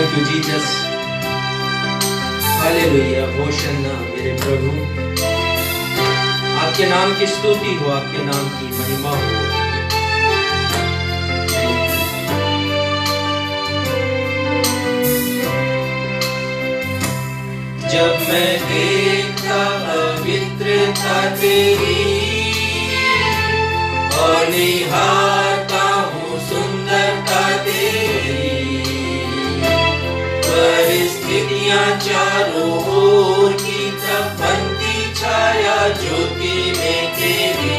Thank you Jesus. Hallelujah, होशन्ना मेरे प्रभु। आपके नाम की स्तुति हो, आपके नाम की महिमा हो। जब मैं देखता पवित्रता तेरी और निहारता हूँ सुंदरता तेरी, परिस्थितियां चारों ओर की तब बनती छाया ज्योति में तेरी।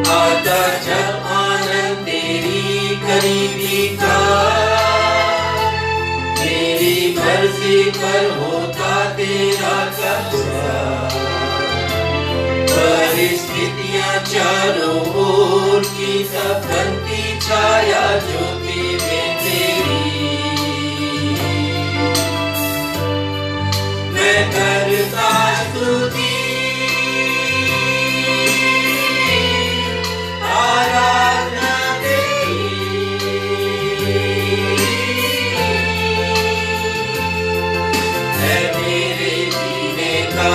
आता जब आनंद तेरी करीबी का, मेरी मर्जी पर होता तेरा कब्जा, परिस्थितियां चारों ओर की तब बनती छाया ज्योति में तेरी। मैं करता स्तुति आराधना तेरी, है मेरे जीने का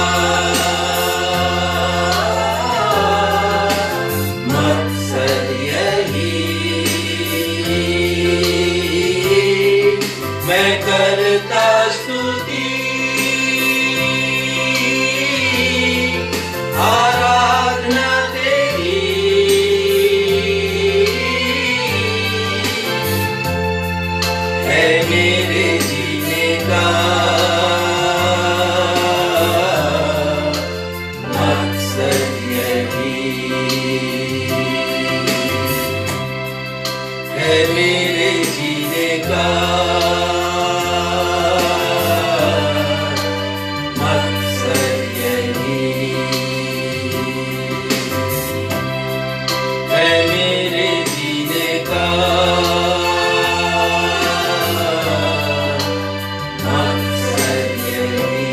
मकसद यही। मैं करता स्तुति आराधना तेरी, है मेरे जीने का मकसद यही, है मेरे जीने का मकसद यही, है मेरे जीने का मकसद यही।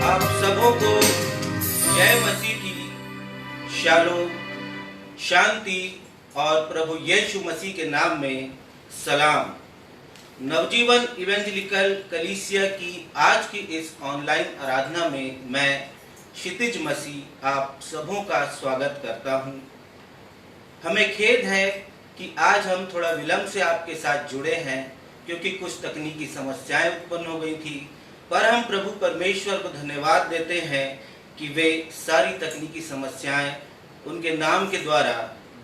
आप सबों को जय मसीह की शालोम, शांति और प्रभु यीशु मसीह के नाम में सलाम। नवजीवन इवेंजलिकल कलीसिया की आज की इस ऑनलाइन आराधना में मैं क्षितिज मसीह आप सबों का स्वागत करता हूं। हमें खेद है कि आज हम थोड़ा विलंब से आपके साथ जुड़े हैं, क्योंकि कुछ तकनीकी समस्याएं उत्पन्न हो गई थी, पर हम प्रभु परमेश्वर को धन्यवाद देते हैं कि वे सारी तकनीकी समस्याएं उनके नाम के द्वारा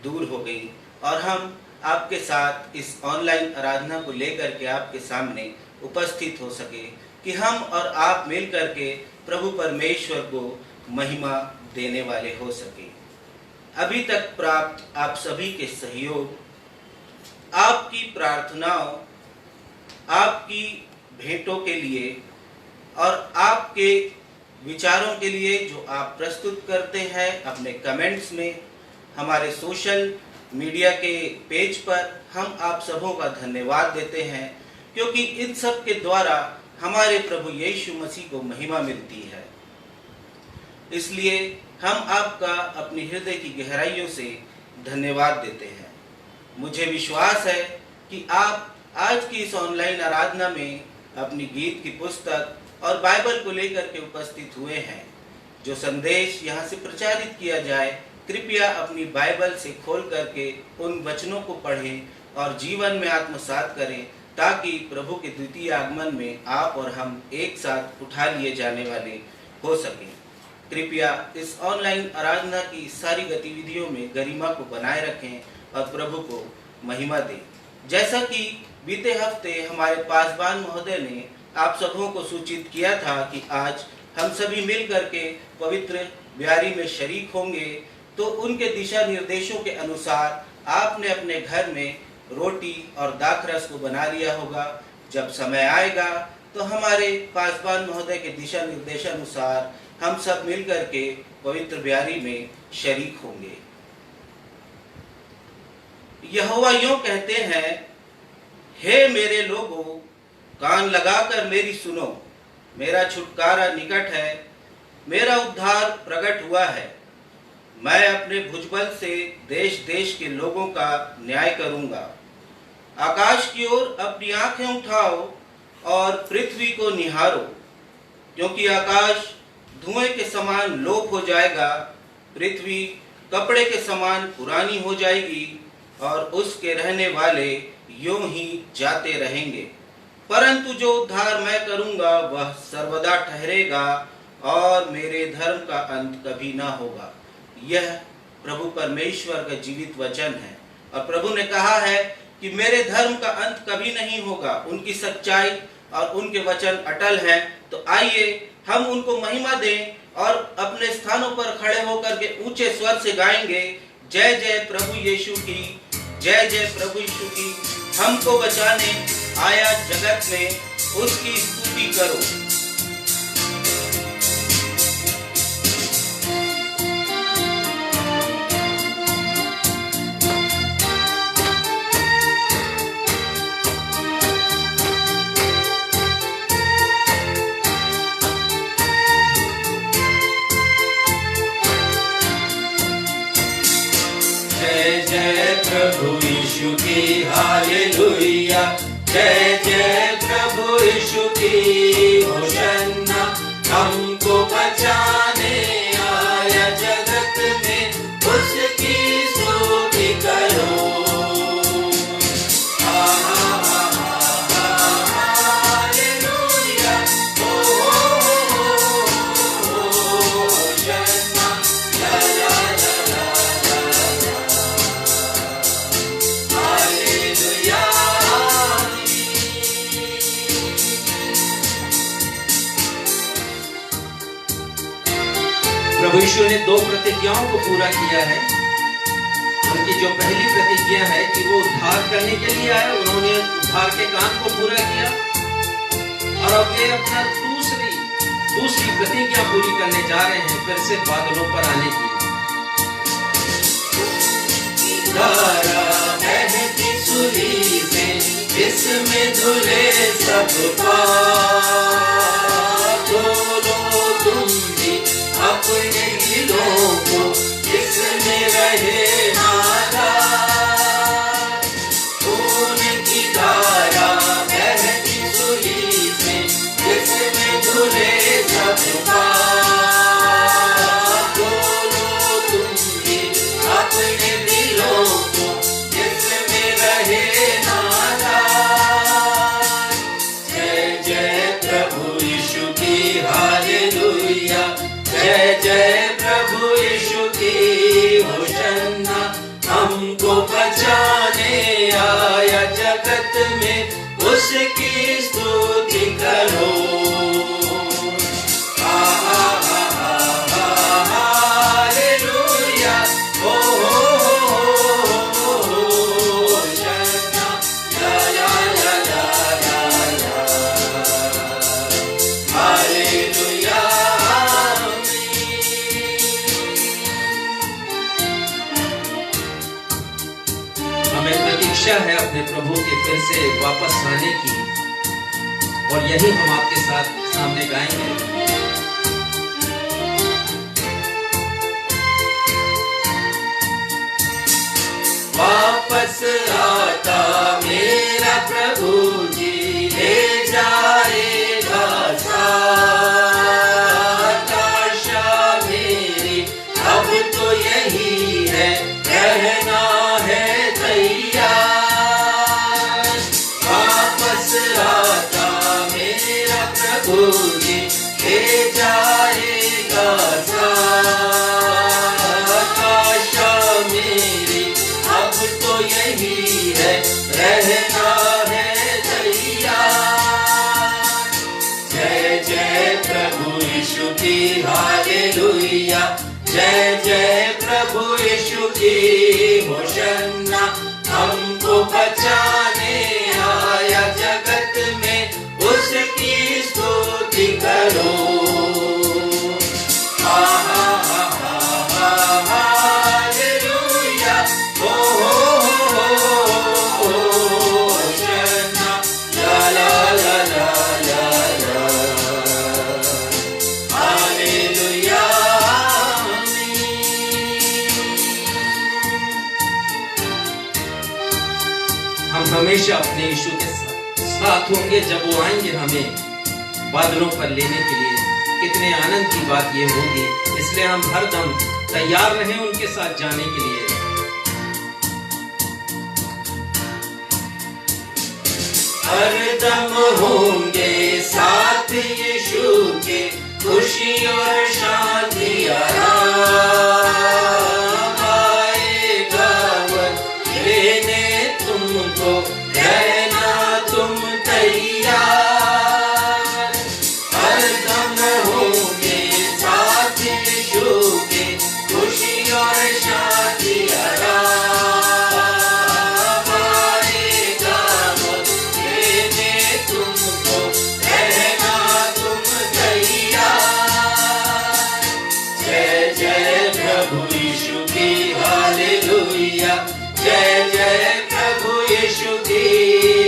दूर हो गई और हम आपके साथ इस ऑनलाइन आराधना को लेकर के आपके सामने उपस्थित हो सके कि हम और आप मिल करके प्रभु परमेश्वर को महिमा देने वाले हो सके। अभी तक प्राप्त आप सभी के सहयोग, आपकी प्रार्थनाओं, आपकी भेंटों के लिए और आपके विचारों के लिए जो आप प्रस्तुत करते हैं अपने कमेंट्स में, हमारे सोशल मीडिया के पेज पर, हम आप सबों का धन्यवाद देते हैं, क्योंकि इन सब के द्वारा हमारे प्रभु यीशु मसीह को महिमा मिलती है। इसलिए हम आपका अपनी हृदय की गहराइयों से धन्यवाद देते हैं। मुझे विश्वास है कि आप आज की इस ऑनलाइन आराधना में अपनी गीत की पुस्तक और बाइबल को लेकर के उपस्थित हुए हैं। जो संदेश यहाँ से प्रचारित किया जाए, कृपया अपनी बाइबल से खोल करके उन वचनों को पढ़ें और जीवन में आत्मसात करें, ताकि प्रभु के द्वितीय आगमन में आप और हम एक साथ उठा लिए जाने वाले हो सकें। कृपया इस ऑनलाइन आराधना की सारी गतिविधियों में गरिमा को बनाए रखें और प्रभु को महिमा दें। जैसा कि बीते हफ्ते हमारे पासवान महोदय ने आप सबों को सूचित किया था कि आज हम सभी मिल करके पवित्र ब्यारी में शरीक होंगे, तो उनके दिशा निर्देशों के अनुसार आपने अपने घर में रोटी और दाखरस को बना लिया होगा। जब समय आएगा तो हमारे पासवान महोदय के दिशा निर्देशानुसार हम सब मिल करके पवित्र ब्यारी में शरीक होंगे। यहोवा यूं कहते हैं, हे मेरे लोगों, कान लगाकर मेरी सुनो, मेरा छुटकारा निकट है, मेरा उद्धार प्रकट हुआ है। मैं अपने भुजबल से देश देश के लोगों का न्याय करूंगा। आकाश की ओर अपनी आंखें उठाओ और पृथ्वी को निहारो, क्योंकि आकाश धुएं के समान लोप हो जाएगा, पृथ्वी कपड़े के समान पुरानी हो जाएगी और उसके रहने वाले यूं ही जाते रहेंगे। परंतु जो उद्धार मैं करूंगा वह सर्वदा ठहरेगा और मेरे धर्म का अंत कभी ना होगा। यह प्रभु परमेश्वर का जीवित वचन है। और प्रभु ने कहा है कि मेरे धर्म का अंत कभी नहीं होगा। उनकी सच्चाई और उनके वचन अटल हैं। तो आइए हम उनको महिमा दें और अपने स्थानों पर खड़े होकर के ऊंचे स्वर से गाएंगे, जय जय प्रभु यीशु की, जय जय प्रभु यीशु की। हमको बचाने आया जगत में, उसकी स्तुति करो। प्रभु यीशु की हालेलुया, जय जय प्रभु यीशु की होशन्ना। हमको बचाने आया जगत में, उसकी स्तुति करो। प्रभु यीशु ने 2 प्रतिज्ञाओं को पूरा किया है। उनकी जो पहली प्रतिज्ञा है कि वो उद्धार करने के लिए आए, उन्होंने उद्धार के काम को पूरा किया। और अब ये अपना दूसरी प्रतिज्ञा पूरी करने जा रहे हैं, फिर से बादलों पर आने की। सूली में इसमें धुले सब पाप, धोलो तुम भी अपने दिलों को, इसमें रहे नादार। खून की धारा बहती सूली में, इसमें धुले सब पाप, धोलो तुम भी अपने दिलों को, इसमें रहे नादार। जय जय प्रभु यीशु की हालेलुया, जय जय प्रभु यीशु की होशन्ना। हमको बचाने आया जगत में, उसकी स्तुति करो। हालेलुया, ओ होशन्ना, ला ला ला ला ला, हालेलुया। प्रतीक्षा है अपने प्रभु के फिर से वापस आने की, और यही हम आपके साथ सामने गाएंगे। वापस आता मेरा प्रभु जी, ले जाएगा साथ। आशा मेरी अब तो यही है, रहना है तैयार। वापस आता मेरा प्रभु जी, ले जाएगा साथ। आशा मेरी अब तो यही है, रहना है तैयार। जय जय प्रभु यीशु की हालेलुया, जय जय प्रभु यीशु की होशन्ना। हमको बचाने आया जगत में, उसकी स्तुति करो। हालेलुया, ओ होशन्ना, ला ला ला ला ला ला, हालेलुया। साथ होंगे जब वो आएंगे हमें बादलों पर लेने के लिए। कितने आनंद की बात ये होगी, इसलिए हम हर दम तैयार रहें उनके साथ जाने के लिए। हरदम होंगे साथ यीशु के, खुशी और शांति आराम आएगा वक्त लेने तुमको, रहना तुम तैयार। हरदम होंगे साथ यीशु के, खुशी और शांति आराम आएगा वक्त लेने तुमको, रहना तुम तैयार। जय जय प्रभु यीशु की हालेलुया, जय जय प्रभु यीशु की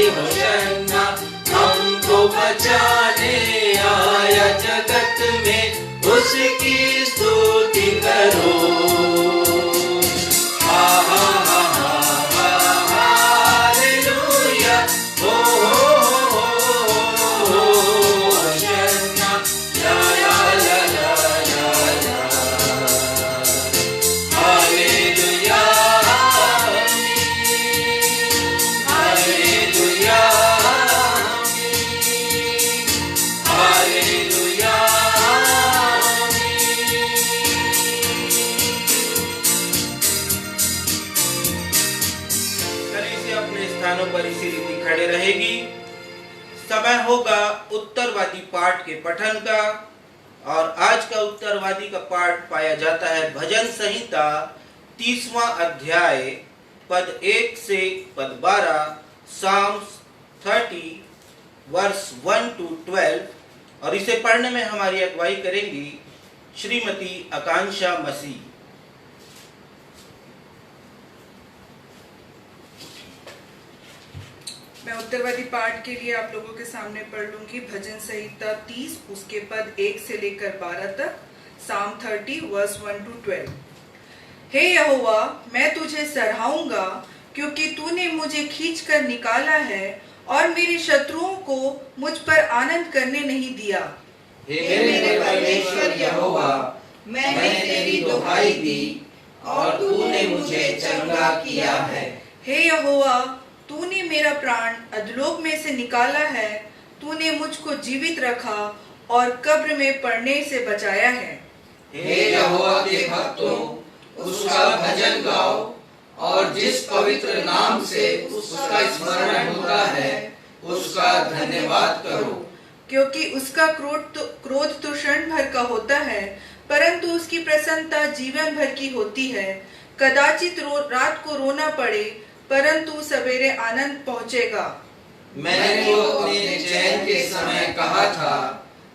होशन्ना। हमको बचाने आया जगत में, उसकी स्तुति करो। हा हा हा हा हा हालेलुया, हो होशन्ना, ला ला ला ला ला ला। हालेलुया आमीन, हालेलुया आमीन, हालेलुया आमीन। कलीसिया अपने स्थानों पर इसी रीति खड़े रहेगी। समय होगा उत्तरवादी पाठ के पठन का, और आज का उत्तरवादी का पाठ पाया जाता है भजन संहिता 30वां अध्याय पद 1 से पद 12, साम्स 30 वर्स 1 to 12, और इसे पढ़ने में हमारी अगुवाई करेंगी श्रीमती आकांक्षा मसीह। मैं उत्तरवादी पाठ के लिए आप लोगों के सामने पढ़ लूंगी भजन संहिता 30 उसके पद 1 से लेकर 12 तक, साम 30 वर्स 1 to 12। हे यहोवा, मैं तुझे सराहूंगा क्योंकि तूने मुझे खींचकर निकाला है और मेरे शत्रुओं को मुझ पर आनंद करने नहीं दिया। हे मेरे परमेश्वर यहोवा, मैंने तेरी दुहाई दी और तूने मुझे चंगा किया है। हे यहोवा, तूने मेरा प्राण अधोलोक में से निकाला है, तूने मुझको जीवित रखा और कब्र में पड़ने से बचाया है। हे यहोवा के भक्तों, उसका भजन गाओ और जिस पवित्र नाम से उसका स्मरण होता है उसका धन्यवाद करो। क्योंकि उसका क्रोध तो क्षण भर का होता है, परंतु उसकी प्रसन्नता जीवन भर की होती है। कदाचित रात को रोना पड़े, परंतु सवेरे आनंद पहुंचेगा। मैंने तो अपने चैन के समय कहा था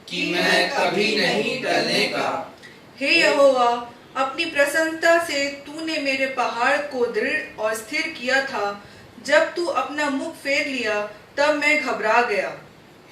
कि मैं कभी नहीं टलने का। हे यहोवा, अपनी प्रसन्नता से तूने मेरे पहाड़ को दृढ़ और स्थिर किया था। जब तू अपना मुख फेर लिया तब मैं घबरा गया।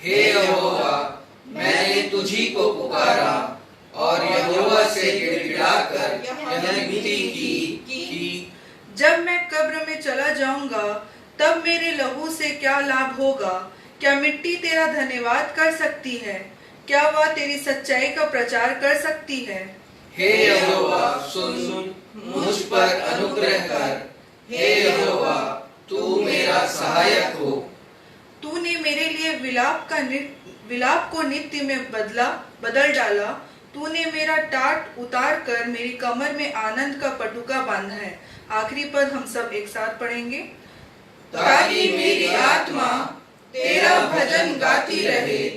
हे यहोवा, मैंने तुझी को पुकारा और यहोवा से गिड़गिड़ाकर यह विनती की कि जब मैं कब्र में चला जाऊंगा तब मेरे लहू से क्या लाभ होगा? क्या मिट्टी तेरा धन्यवाद कर सकती है? क्या वह तेरी सच्चाई का प्रचार कर सकती है? हे यहोवा, सुन मुझ पर अनुग्रह कर। हे यहोवा, तू मेरा सहायक हो। तूने मेरे लिए विलाप को नित्य में बदल डाला। तूने मेरा टाट उतार कर मेरी कमर में आनंद का पटुका बांधा है। आखिरी पद हम सब एक साथ पढ़ेंगे। ताकि मेरी आत्मा तेरा भजन गाती रहे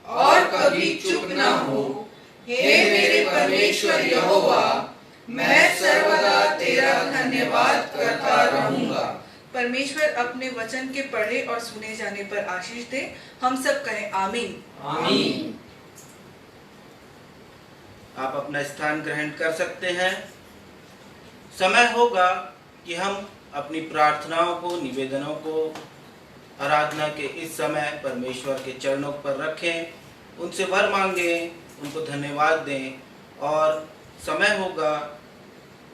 और कभी चुप न हो। हे मेरे परमेश्वर यहोवा, मैं सर्वदा तेरा धन्यवाद करता रहूंगा। परमेश्वर अपने वचन के पढ़े और सुने जाने पर आशीष दे। हम सब कहें आमीन। आमीन। आप अपना स्थान ग्रहण कर सकते हैं। समय होगा कि हम अपनी प्रार्थनाओं को, निवेदनों को आराधना के इस समय परमेश्वर के चरणों पर रखें, उनसे वर मांगें, उनको धन्यवाद दें। और समय होगा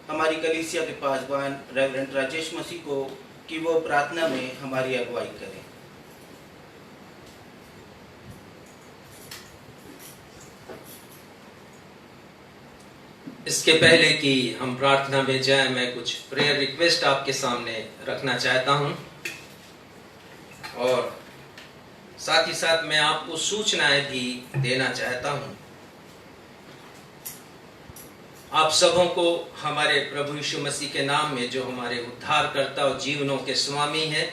हमारी कलीसिया के पासवान रेवरेंड राजेश मसीह को कि वो प्रार्थना में हमारी अगुवाई करें। इसके पहले कि हम प्रार्थना में जाएं, मैं कुछ प्रेयर रिक्वेस्ट आपके सामने रखना चाहता हूं और साथ ही साथ मैं आपको सूचनाएं भी देना चाहता हूं। आप सबों को हमारे प्रभु यीशु मसीह के नाम में, जो हमारे उद्धारकर्ता और जीवनों के स्वामी हैं,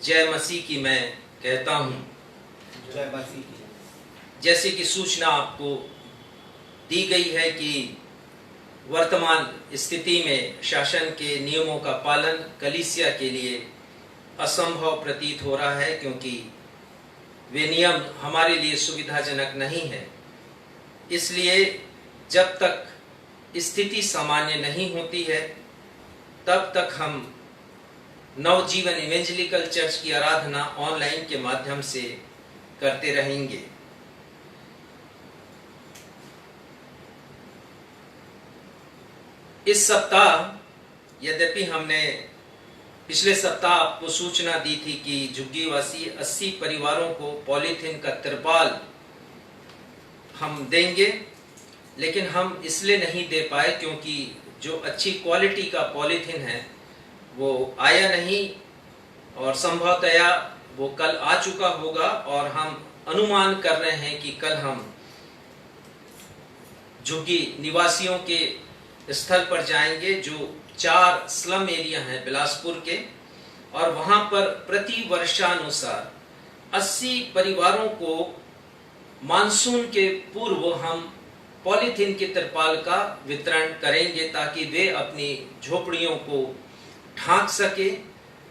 जय मसीह की मैं कहता हूं। जय मसीह की। जैसे कि सूचना आपको दी गई है कि वर्तमान स्थिति में शासन के नियमों का पालन कलीसिया के लिए असंभव प्रतीत हो रहा है, क्योंकि वे नियम हमारे लिए सुविधाजनक नहीं है। इसलिए जब तक स्थिति सामान्य नहीं होती है, तब तक हम नवजीवन इवेंजेलिकल चर्च की आराधना ऑनलाइन के माध्यम से करते रहेंगे। इस सप्ताह यद्यपि हमने पिछले सप्ताह आपको सूचना दी थी कि झुग्गीवासी 80 परिवारों को पॉलीथीन का तिरपाल हम देंगे, लेकिन हम इसलिए नहीं दे पाए क्योंकि जो अच्छी क्वालिटी का पॉलीथीन है वो आया नहीं, और संभवतया वो कल आ चुका होगा। और हम अनुमान कर रहे हैं कि कल हम झुग्गी निवासियों के स्थल पर जाएंगे, जो 4 स्लम एरिया हैं बिलासपुर के, और वहां पर प्रति वर्षानुसार 80 परिवारों को मानसून के पूर्व हम पॉलीथीन के तिरपाल का वितरण करेंगे, ताकि वे अपनी झोपड़ियों को ढांक सके,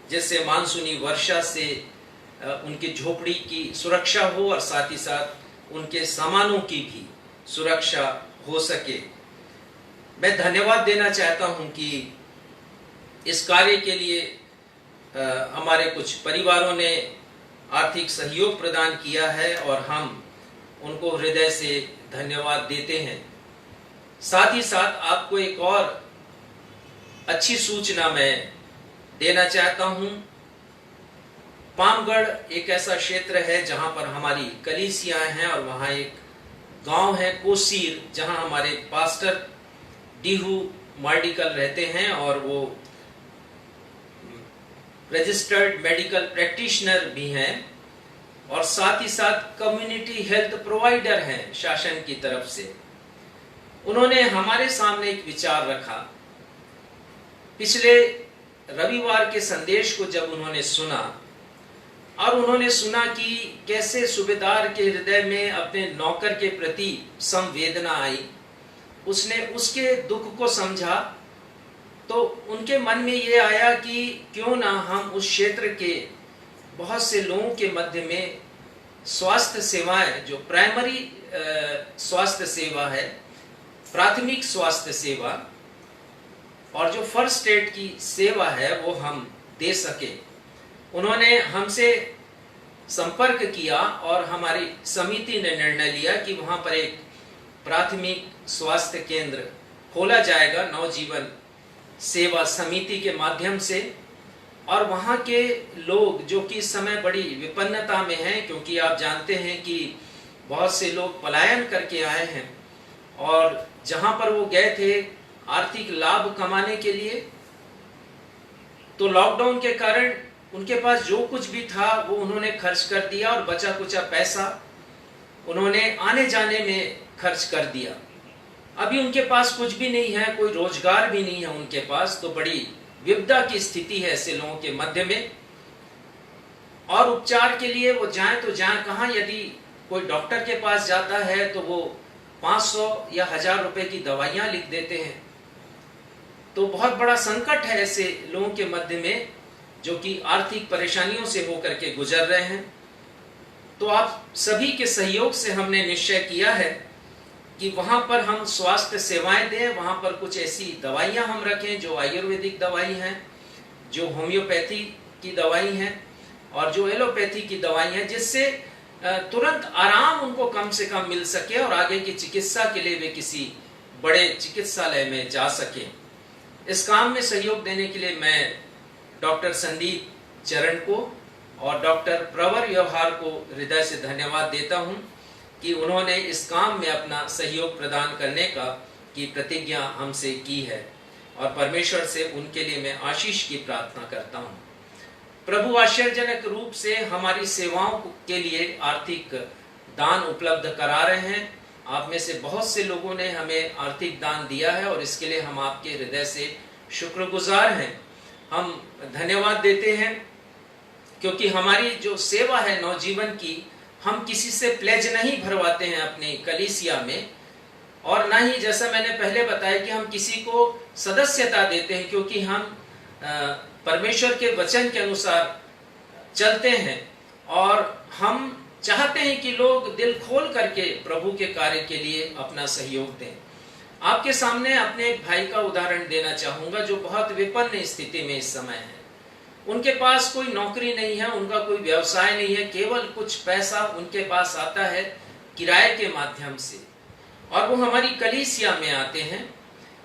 जिससे मानसूनी वर्षा से उनकी झोपड़ी की सुरक्षा हो और साथ ही साथ उनके सामानों की भी सुरक्षा हो सके। मैं धन्यवाद देना चाहता हूं कि इस कार्य के लिए हमारे कुछ परिवारों ने आर्थिक सहयोग प्रदान किया है और हम उनको हृदय से धन्यवाद देते हैं। साथ ही साथ आपको एक और अच्छी सूचना मैं देना चाहता हूं। पामगढ़ एक ऐसा क्षेत्र है जहां पर हमारी कलीसियाएं हैं, और वहां एक गांव है कोसीर, जहां हमारे पास्टर डीहू मार्डिकल रहते हैं, और वो रजिस्टर्ड मेडिकल प्रैक्टिशनर भी हैं, और साथ ही साथ कम्युनिटी हेल्थ प्रोवाइडर हैं शासन की तरफ से। उन्होंने हमारे सामने एक विचार रखा। पिछले रविवार के संदेश को जब उन्होंने सुना, और उन्होंने सुना कि कैसे सूबेदार के हृदय में अपने नौकर के प्रति संवेदना आई, उसने उसके दुख को समझा, तो उनके मन में ये आया कि क्यों ना हम उस क्षेत्र के बहुत से लोगों के मध्य में स्वास्थ्य सेवाएं, जो प्राइमरी स्वास्थ्य सेवा है, प्राथमिक स्वास्थ्य सेवा, और जो फर्स्ट एड की सेवा है, वो हम दे सके। उन्होंने हमसे संपर्क किया और हमारी समिति ने निर्णय लिया कि वहां पर एक प्राथमिक स्वास्थ्य केंद्र खोला जाएगा नवजीवन सेवा समिति के माध्यम से। और वहां के लोग जो कि इस समय बड़ी विपन्नता में हैं, क्योंकि आप जानते हैं कि बहुत से लोग पलायन करके आए हैं, और जहां पर वो गए थे आर्थिक लाभ कमाने के लिए, तो लॉकडाउन के कारण उनके पास जो कुछ भी था वो उन्होंने खर्च कर दिया, और बचा कुचा पैसा उन्होंने आने जाने में खर्च कर दिया। अभी उनके पास कुछ भी नहीं है, कोई रोजगार भी नहीं है उनके पास। तो बड़ी विपदा की स्थिति है ऐसे लोगों के मध्य में, और उपचार के लिए वो जाएं तो जाएं कहाँ। यदि कोई डॉक्टर के पास जाता है तो वो 500 या 1000 रुपए की दवाइयां लिख देते हैं। तो बहुत बड़ा संकट है ऐसे लोगों के मध्य में, जो कि आर्थिक परेशानियों से होकर के गुजर रहे हैं। तो आप सभी के सहयोग से हमने निश्चय किया है कि वहां पर हम स्वास्थ्य सेवाएं दें, वहां पर कुछ ऐसी दवाइयां हम रखें जो आयुर्वेदिक दवाई हैं, जो होम्योपैथी की दवाई हैं, और जो एलोपैथी की दवाई हैं, जिससे तुरंत आराम उनको कम से कम मिल सके और आगे की चिकित्सा के लिए वे किसी बड़े चिकित्सालय में जा सके। इस काम में सहयोग देने के लिए मैं डॉक्टर संदीप चरण को और डॉक्टर प्रवर व्यवहार को हृदय से धन्यवाद देता हूं कि उन्होंने इस काम में अपना सहयोग प्रदान करने का की प्रतिज्ञा हमसे की है और परमेश्वर से उनके लिए मैं आशीष की प्रार्थना करता हूँ। प्रभु आश्चर्यजनक रूप से हमारी सेवाओं के लिए आर्थिक दान उपलब्ध करा रहे हैं। आप में से बहुत से लोगों ने हमें आर्थिक दान दिया है और इसके लिए हम आपके हृदय से शुक्रगुजार हैं। हम धन्यवाद देते हैं क्योंकि हमारी जो सेवा है नवजीवन की, हम किसी से प्लेज नहीं भरवाते हैं अपनी कलीसिया में, और ना ही जैसा मैंने पहले बताया कि हम किसी को सदस्यता देते हैं, क्योंकि हम परमेश्वर के वचन के अनुसार चलते हैं और हम चाहते हैं कि लोग दिल खोल करके प्रभु के कार्य के लिए अपना सहयोग दें। आपके सामने अपने एक भाई का उदाहरण देना चाहूंगा जो बहुत विपन्न स्थिति में इस समय है। उनके पास कोई नौकरी नहीं है, उनका कोई व्यवसाय नहीं है, केवल कुछ पैसा उनके पास आता है किराए के माध्यम से, और वो हमारी कलीसिया में आते हैं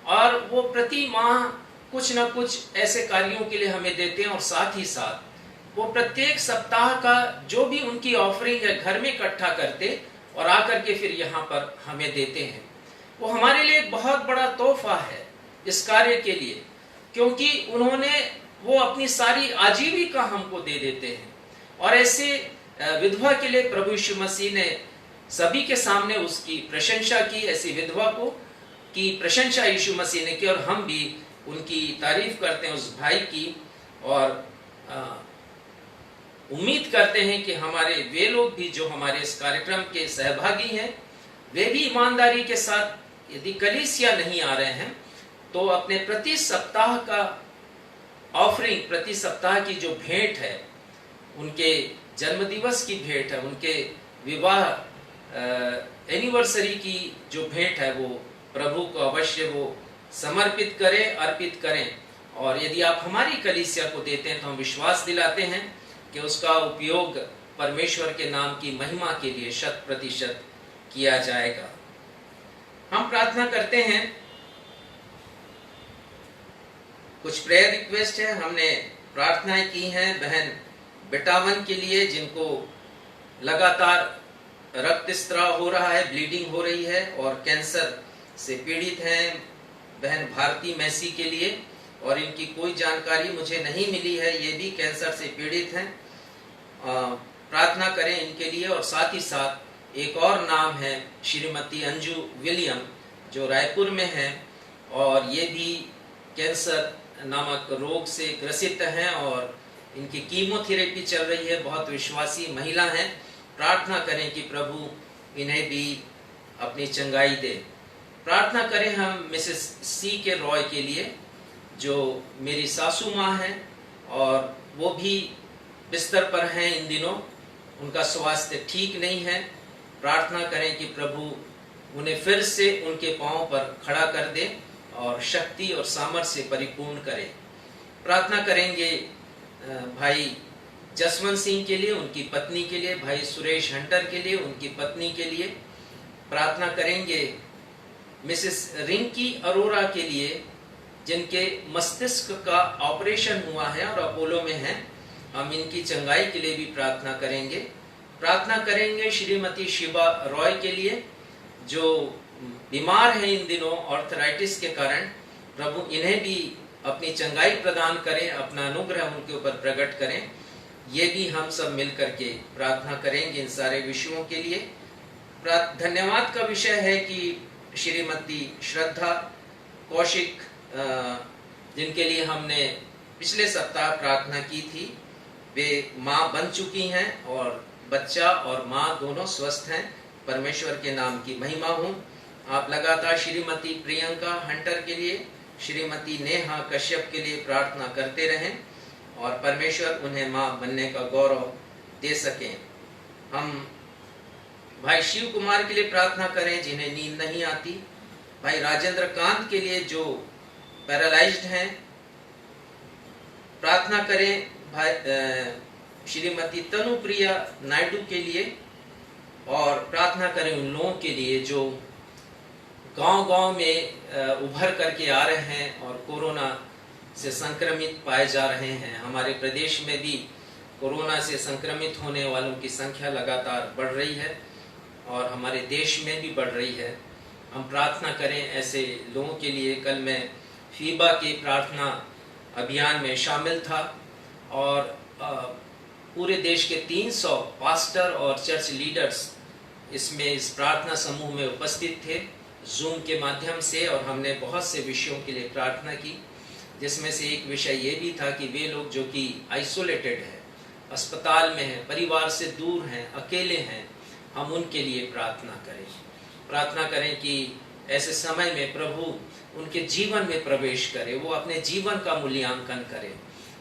और वो प्रति माह कुछ न कुछ ऐसे कार्यों के लिए हमें देते हैं, और साथ ही साथ वो प्रत्येक सप्ताह का जो भी उनकी ऑफरिंग है घर में इकट्ठा करते और आकर के फिर यहाँ पर हमें देते हैं। वो हमारे लिए एक बहुत बड़ा तोहफा है इस कार्य के लिए, क्योंकि वो अपनी सारी आजीविका हमको दे देते हैं। और ऐसे विधवा के लिए प्रभु यीशु मसीह ने सभी के सामने उसकी प्रशंसा की। ऐसी विधवा को की प्रशंसा यीशु मसीह ने की और हम भी उनकी तारीफ करते हैं उस भाई की, और उम्मीद करते हैं कि हमारे वे लोग भी जो हमारे इस कार्यक्रम के सहभागी हैं, वे भी ईमानदारी के साथ, यदि कलीसिया नहीं आ रहे हैं तो अपने प्रति सप्ताह का ऑफरिंग, प्रति सप्ताह की जो भेंट है, उनके जन्मदिवस की भेंट है, उनके विवाह एनिवर्सरी की जो भेंट है, वो प्रभु को अवश्य वो समर्पित करें, अर्पित करें। और यदि आप हमारी कलीसिया को देते हैं तो हम विश्वास दिलाते हैं कि उसका उपयोग परमेश्वर के नाम की महिमा के लिए 100% किया जाएगा। हम प्रार्थना करते हैं। कुछ प्रेयर रिक्वेस्ट है, हमने प्रार्थनाएं की हैं बहन बेटावन के लिए जिनको लगातार रक्तस्राव हो रहा है, ब्लीडिंग हो रही है और कैंसर से पीड़ित हैं। बहन भारती मैसी के लिए, और इनकी कोई जानकारी मुझे नहीं मिली है, ये भी कैंसर से पीड़ित हैं। प्रार्थना करें इनके लिए। और साथ ही साथ एक और नाम है श्रीमती अंजू विलियम जो रायपुर में है, और ये भी कैंसर नामक रोग से ग्रसित हैं और इनकी कीमोथेरेपी चल रही है। बहुत विश्वासी महिला हैं। प्रार्थना करें कि प्रभु इन्हें भी अपनी चंगाई दे। प्रार्थना करें हम मिसेस सी के रॉय के लिए जो मेरी सासू माँ हैं और वो भी बिस्तर पर हैं इन दिनों, उनका स्वास्थ्य ठीक नहीं है। प्रार्थना करें कि प्रभु उन्हें फिर से उनके पांव पर खड़ा कर दे और शक्ति और सामर्थ्य से परिपूर्ण करे। प्रार्थना करेंगे भाई जसवंत सिंह के लिए, उनकी पत्नी के लिए, भाई सुरेश हंटर के लिए, उनकी पत्नी के लिए। प्रार्थना करेंगे मिसेस रिंकी अरोरा के लिए जिनके मस्तिष्क का ऑपरेशन हुआ है और अपोलो में हैं। हम इनकी चंगाई के लिए भी प्रार्थना करेंगे। प्रार्थना करेंगे श्रीमती शिवा रॉय के लिए जो बीमार हैं इन दिनों आर्थराइटिस के कारण। प्रभु इन्हें भी अपनी चंगाई प्रदान करें, अपना अनुग्रह उनके ऊपर प्रकट करें। ये भी हम सब मिलकर के प्रार्थना करेंगे इन सारे विषयों के लिए। धन्यवाद का विषय है कि श्रीमती श्रद्धा कौशिक जिनके लिए हमने पिछले सप्ताह प्रार्थना की थी, वे माँ बन चुकी हैं और बच्चा और माँ दोनों स्वस्थ हैं। परमेश्वर के नाम की महिमा हो। आप लगातार श्रीमती प्रियंका हंटर के लिए, श्रीमती नेहा कश्यप के लिए प्रार्थना करते रहें और परमेश्वर उन्हें माँ बनने का गौरव दे सकें। हम भाई शिव कुमार के लिए प्रार्थना करें जिन्हें नींद नहीं आती। भाई राजेंद्र कांत के लिए जो पैरालाइज्ड हैं। प्रार्थना करें भाई श्रीमती तनुप्रिया नायडू के लिए, और प्रार्थना करें उन लोगों के लिए जो गांव-गांव में उभर करके आ रहे हैं और कोरोना से संक्रमित पाए जा रहे हैं। हमारे प्रदेश में भी कोरोना से संक्रमित होने वालों की संख्या लगातार बढ़ रही है और हमारे देश में भी बढ़ रही है। हम प्रार्थना करें ऐसे लोगों के लिए। कल मैं फीबा के प्रार्थना अभियान में शामिल था और पूरे देश के 300 पास्टर और चर्च लीडर्स इसमें इस प्रार्थना समूह में उपस्थित थे जूम के माध्यम से, और हमने बहुत से विषयों के लिए प्रार्थना की, जिसमें से एक विषय ये भी था कि वे लोग जो कि आइसोलेटेड हैं, अस्पताल में हैं, परिवार से दूर हैं, अकेले हैं, हम उनके लिए प्रार्थना करें कि ऐसे समय में प्रभु उनके जीवन में प्रवेश करे, वो अपने जीवन का मूल्यांकन करें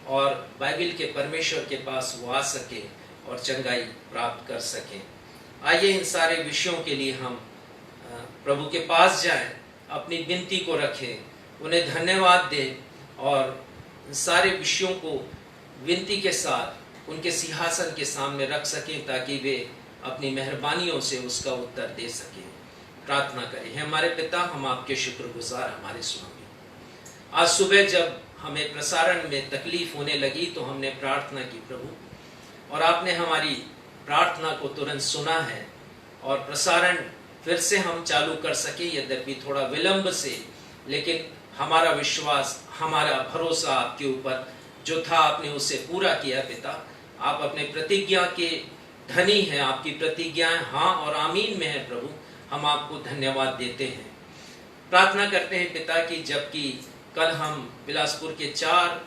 और बाइबल के परमेश्वर के पास वो आ सके और चंगाई प्राप्त कर सकें। आइए इन सारे विषयों के लिए हम प्रभु के पास जाएं, अपनी विनती को रखें, उन्हें धन्यवाद दें और सारे विषयों को विनती के साथ उनके सिंहासन के सामने रख सकें ताकि वे अपनी मेहरबानियों से उसका उत्तर दे सकें। प्रार्थना करें। हमारे पिता, हम आपके शुक्रगुजार हमारे स्वामी, आज सुबह जब हमें प्रसारण में तकलीफ होने लगी तो हमने प्रार्थना की प्रभु, और आपने हमारी प्रार्थना को तुरंत सुना है और प्रसारण फिर से हम चालू कर सके, यद्यपि थोड़ा विलंब से, लेकिन हमारा विश्वास, हमारा भरोसा आपके ऊपर जो था आपने उसे पूरा किया। पिता, आप अपने प्रतिज्ञा के धनी हैं, आपकी प्रतिज्ञाएं हाँ और आमीन में है प्रभु, हम आपको धन्यवाद देते हैं। प्रार्थना करते हैं पिता कि जबकि कल हम बिलासपुर के 4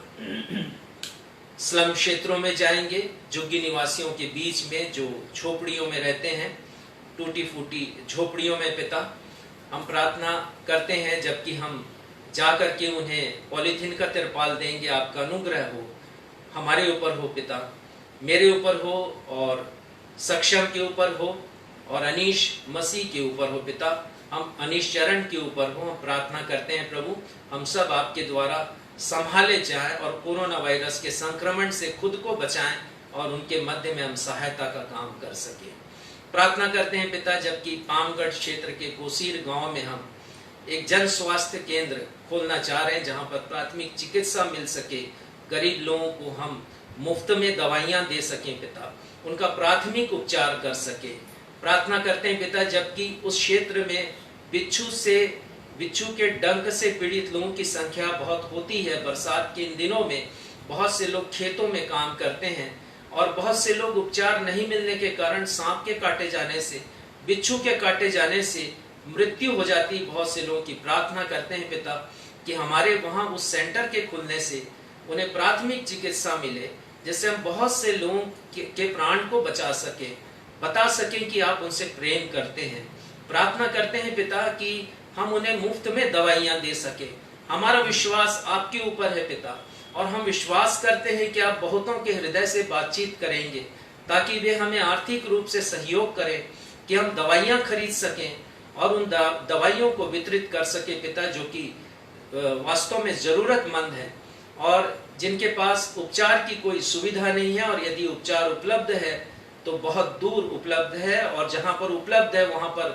स्लम क्षेत्रों में जाएंगे, झुग्गी निवासियों के बीच में जो झोपड़ियों में रहते हैं, टूटी फूटी झोपड़ियों में पिता, हम प्रार्थना करते हैं जबकि हम जाकर के उन्हें पॉलीथीन का तिरपाल देंगे, आपका अनुग्रह हो हमारे ऊपर हो पिता, मेरे ऊपर हो और सक्षम के ऊपर हो और अनीश मसीह के ऊपर हो पिता, हम अनीश चरण के ऊपर हो। हम प्रार्थना करते हैं प्रभु, हम सब आपके द्वारा संभाले जाएं और कोरोना वायरस के संक्रमण से खुद को बचाएं और उनके मध्य में हम सहायता का काम कर सकें। प्रार्थना करते हैं पिता जबकि पामगढ़ क्षेत्र के कोसीर गांव में हम एक जन स्वास्थ्य केंद्र खोलना चाह रहे हैं जहां पर प्राथमिक चिकित्सा मिल सके, गरीब लोगों को हम मुफ्त में दवाइयां दे सकें पिता, उनका प्राथमिक उपचार कर सके। प्रार्थना करते हैं पिता जबकि उस क्षेत्र में बिच्छू के डंक से पीड़ित लोगों की संख्या बहुत होती है। बरसात के इन दिनों में बहुत से लोग खेतों में काम करते हैं और बहुत से लोग उपचार नहीं मिलने के कारण सांप के काटे जाने से, बिच्छू के काटे जाने से मृत्यु हो जाती बहुत से लोगों की। प्रार्थना करते हैं पिता कि हमारे वहां उस सेंटर के खुलने से उन्हें प्राथमिक चिकित्सा मिले, जिससे हम बहुत से लोगों के प्राण को बचा सके, बता सकें कि आप उनसे प्रेम करते हैं। प्रार्थना करते हैं पिता कि हम उन्हें मुफ्त में दवाइयां दे सके। हमारा विश्वास आपके ऊपर है पिता, और हम विश्वास करते हैं कि आप बहुतों के हृदय से बातचीत करेंगे ताकि वे हमें आर्थिक रूप से सहयोग करें कि हम दवाइयां खरीद सकें और उन दवाइयों को वितरित कर सके पिता, जो कि वास्तव में जरूरतमंद है और जिनके पास उपचार की कोई सुविधा नहीं है, और यदि उपचार उपलब्ध है तो बहुत दूर उपलब्ध है, और जहां पर उपलब्ध है वहां पर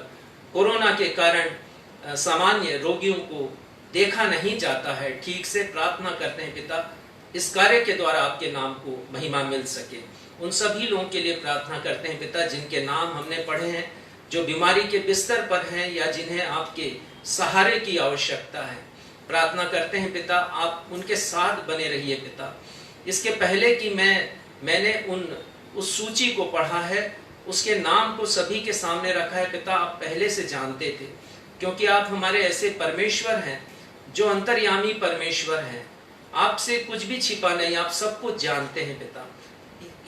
कोरोना के कारण सामान्य रोगियों को देखा नहीं जाता है ठीक से। प्रार्थना करते हैं पिता इस कार्य के द्वारा आपके नाम को महिमा मिल सके। उन सभी लोगों के लिए प्रार्थना करते हैं पिता जिनके नाम हमने पढ़े हैं, जो बीमारी के बिस्तर पर हैं या जिन्हें आपके सहारे की आवश्यकता है। प्रार्थना करते हैं पिता आप उनके साथ बने रहिए पिता। इसके पहले कि मैंने उस सूची को पढ़ा है, उसके नाम को सभी के सामने रखा है पिता, आप पहले से जानते थे, क्योंकि आप हमारे ऐसे परमेश्वर हैं जो अंतर्यामी परमेश्वर हैं। आपसे कुछ भी छिपा नहीं, आप सब कुछ जानते हैं पिता।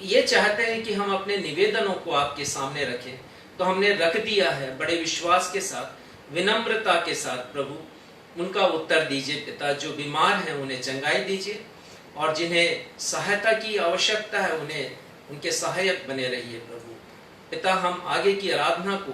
ये चाहते हैं कि हम अपने निवेदनों को आपके सामने रखें, तो हमने रख दिया है बड़े विश्वास के साथ, विनम्रता के साथ। प्रभु उनका उत्तर दीजिए पिता, जो बीमार हैं उन्हें चंगाई दीजिए, और जिन्हें सहायता की आवश्यकता है उन्हें उनके सहायक बने रहिए प्रभु। पिता हम आगे की आराधना को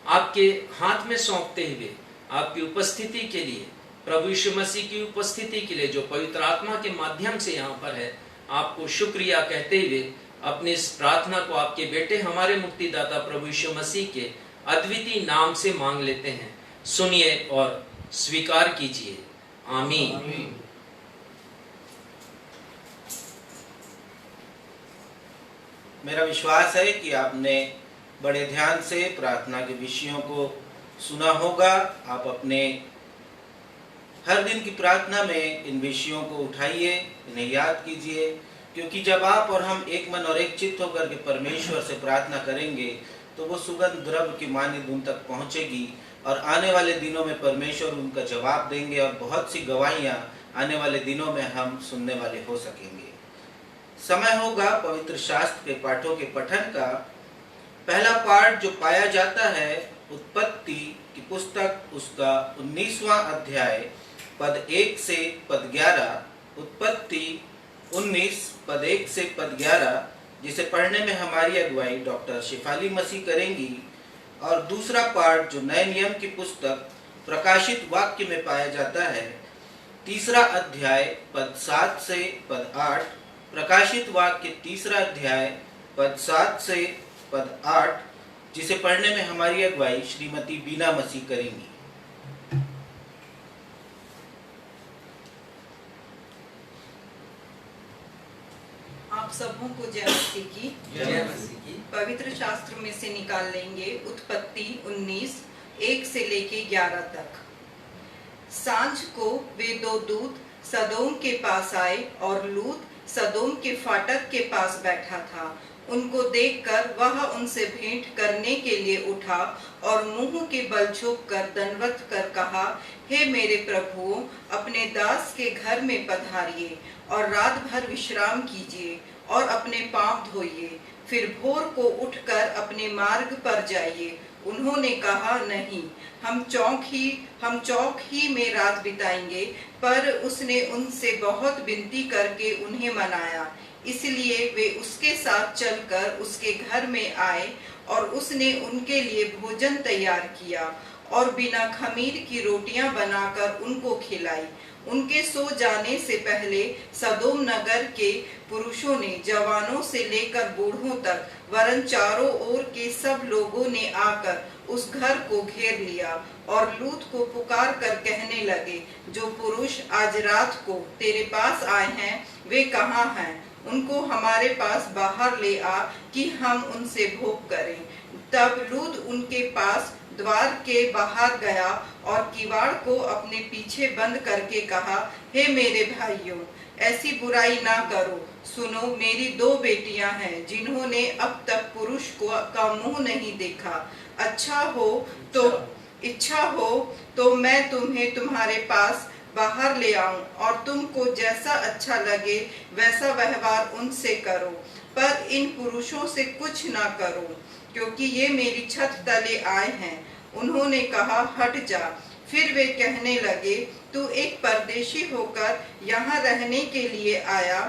आपके हाथ में सौंपते हुए आपकी उपस्थिति के लिए, प्रभु यीशु मसीह की उपस्थिति के लिए जो पवित्र आत्मा के माध्यम से यहाँ पर है, आपको शुक्रिया कहते हुए अपनी इस प्रार्थना को आपके बेटे हमारे मुक्तिदाता प्रभु यीशु मसीह के अद्वितीय नाम से मांग लेते हैं। सुनिए और स्वीकार कीजिए। आमीन। मेरा विश्वास है कि आपने बड़े ध्यान से प्रार्थना के विषयों को सुना होगा। आप अपने हर दिन की प्रार्थना में इन विषयों को उठाइए, इन्हें याद कीजिए, क्योंकि जब आप और हम एक मन और एक चित्त होकर के परमेश्वर से प्रार्थना करेंगे तो वो सुगंध द्रव्य की मानिंद उन तक पहुंचेगी और आने वाले दिनों में परमेश्वर उनका जवाब देंगे और बहुत सी गवाहियां आने वाले दिनों में हम सुनने वाले हो सकेंगे। समय होगा पवित्र शास्त्र के पाठों के पठन का। पहला पाठ जो पाया जाता है उत्पत्ति की पुस्तक, उसका 19वां अध्याय पद 1 से पद 11। उत्पत्ति 19 पद 1 से पद 11, जिसे पढ़ने में हमारी अगुवाई डॉक्टर शिफाली मसीह करेंगी। और दूसरा पाठ जो नए नियम की पुस्तक प्रकाशित वाक्य में पाया जाता है, 3रा अध्याय पद 7 से पद 8। प्रकाशित वाक्य 3रा अध्याय पद 7 से पद 8, जिसे पढ़ने में हमारी अगुवाई श्रीमती बीना मसीह करेंगी। आप सबों को जय मसीह की। जय मसीह की। पवित्र शास्त्र में से निकाल लेंगे उत्पत्ति 19 1 से लेके 11 तक। सांझ को वे दो दूत सदोम के पास आए और लूत सदोम के फाटक के पास बैठा था। उनको देखकर वह उनसे भेंट करने के लिए उठा और मुंह के बल झुककर दंडवत कर कहा, हे मेरे प्रभुओं, अपने दास के घर में पधारिए और रात भर विश्राम कीजिए और अपने पांव धोइए, फिर भोर को उठकर अपने मार्ग पर जाइए। उन्होंने कहा, नहीं, हम चौक ही में रात बिताएंगे। पर उसने उनसे बहुत विनती करके उन्हें मनाया, इसलिए वे उसके साथ चलकर उसके घर में आए और उसने उनके लिए भोजन तैयार किया और बिना खमीर की रोटियां बनाकर उनको खिलाई। उनके सो जाने से पहले सदोम नगर के पुरुषों ने, जवानों से लेकर बूढ़ों तक, वरन चारों ओर के सब लोगों ने आकर उस घर को घेर लिया और लूत को पुकार कर कहने लगे, जो पुरुष आज रात को तेरे पास आए हैं वे कहाँ हैं? उनको हमारे पास बाहर ले आ कि हम उनसे भोग करें। तब लूत उनके पास द्वार के बाहर गया और किवाड़ को अपने पीछे बंद करके कहा, हे मेरे भाइयों, ऐसी बुराई ना करो। सुनो, मेरी 2 बेटियां हैं जिन्होंने अब तक पुरुष का मुंह नहीं देखा। इच्छा हो तो मैं तुम्हें तुम्हारे पास बाहर ले आऊं और तुमको जैसा अच्छा लगे वैसा व्यवहार उनसे करो, पर इन पुरुषों से कुछ ना करो, क्योंकि ये मेरी छत तले आए हैं। उन्होंने कहा, हट जा। फिर वे कहने लगे, तू एक परदेशी होकर यहाँ रहने के लिए आया,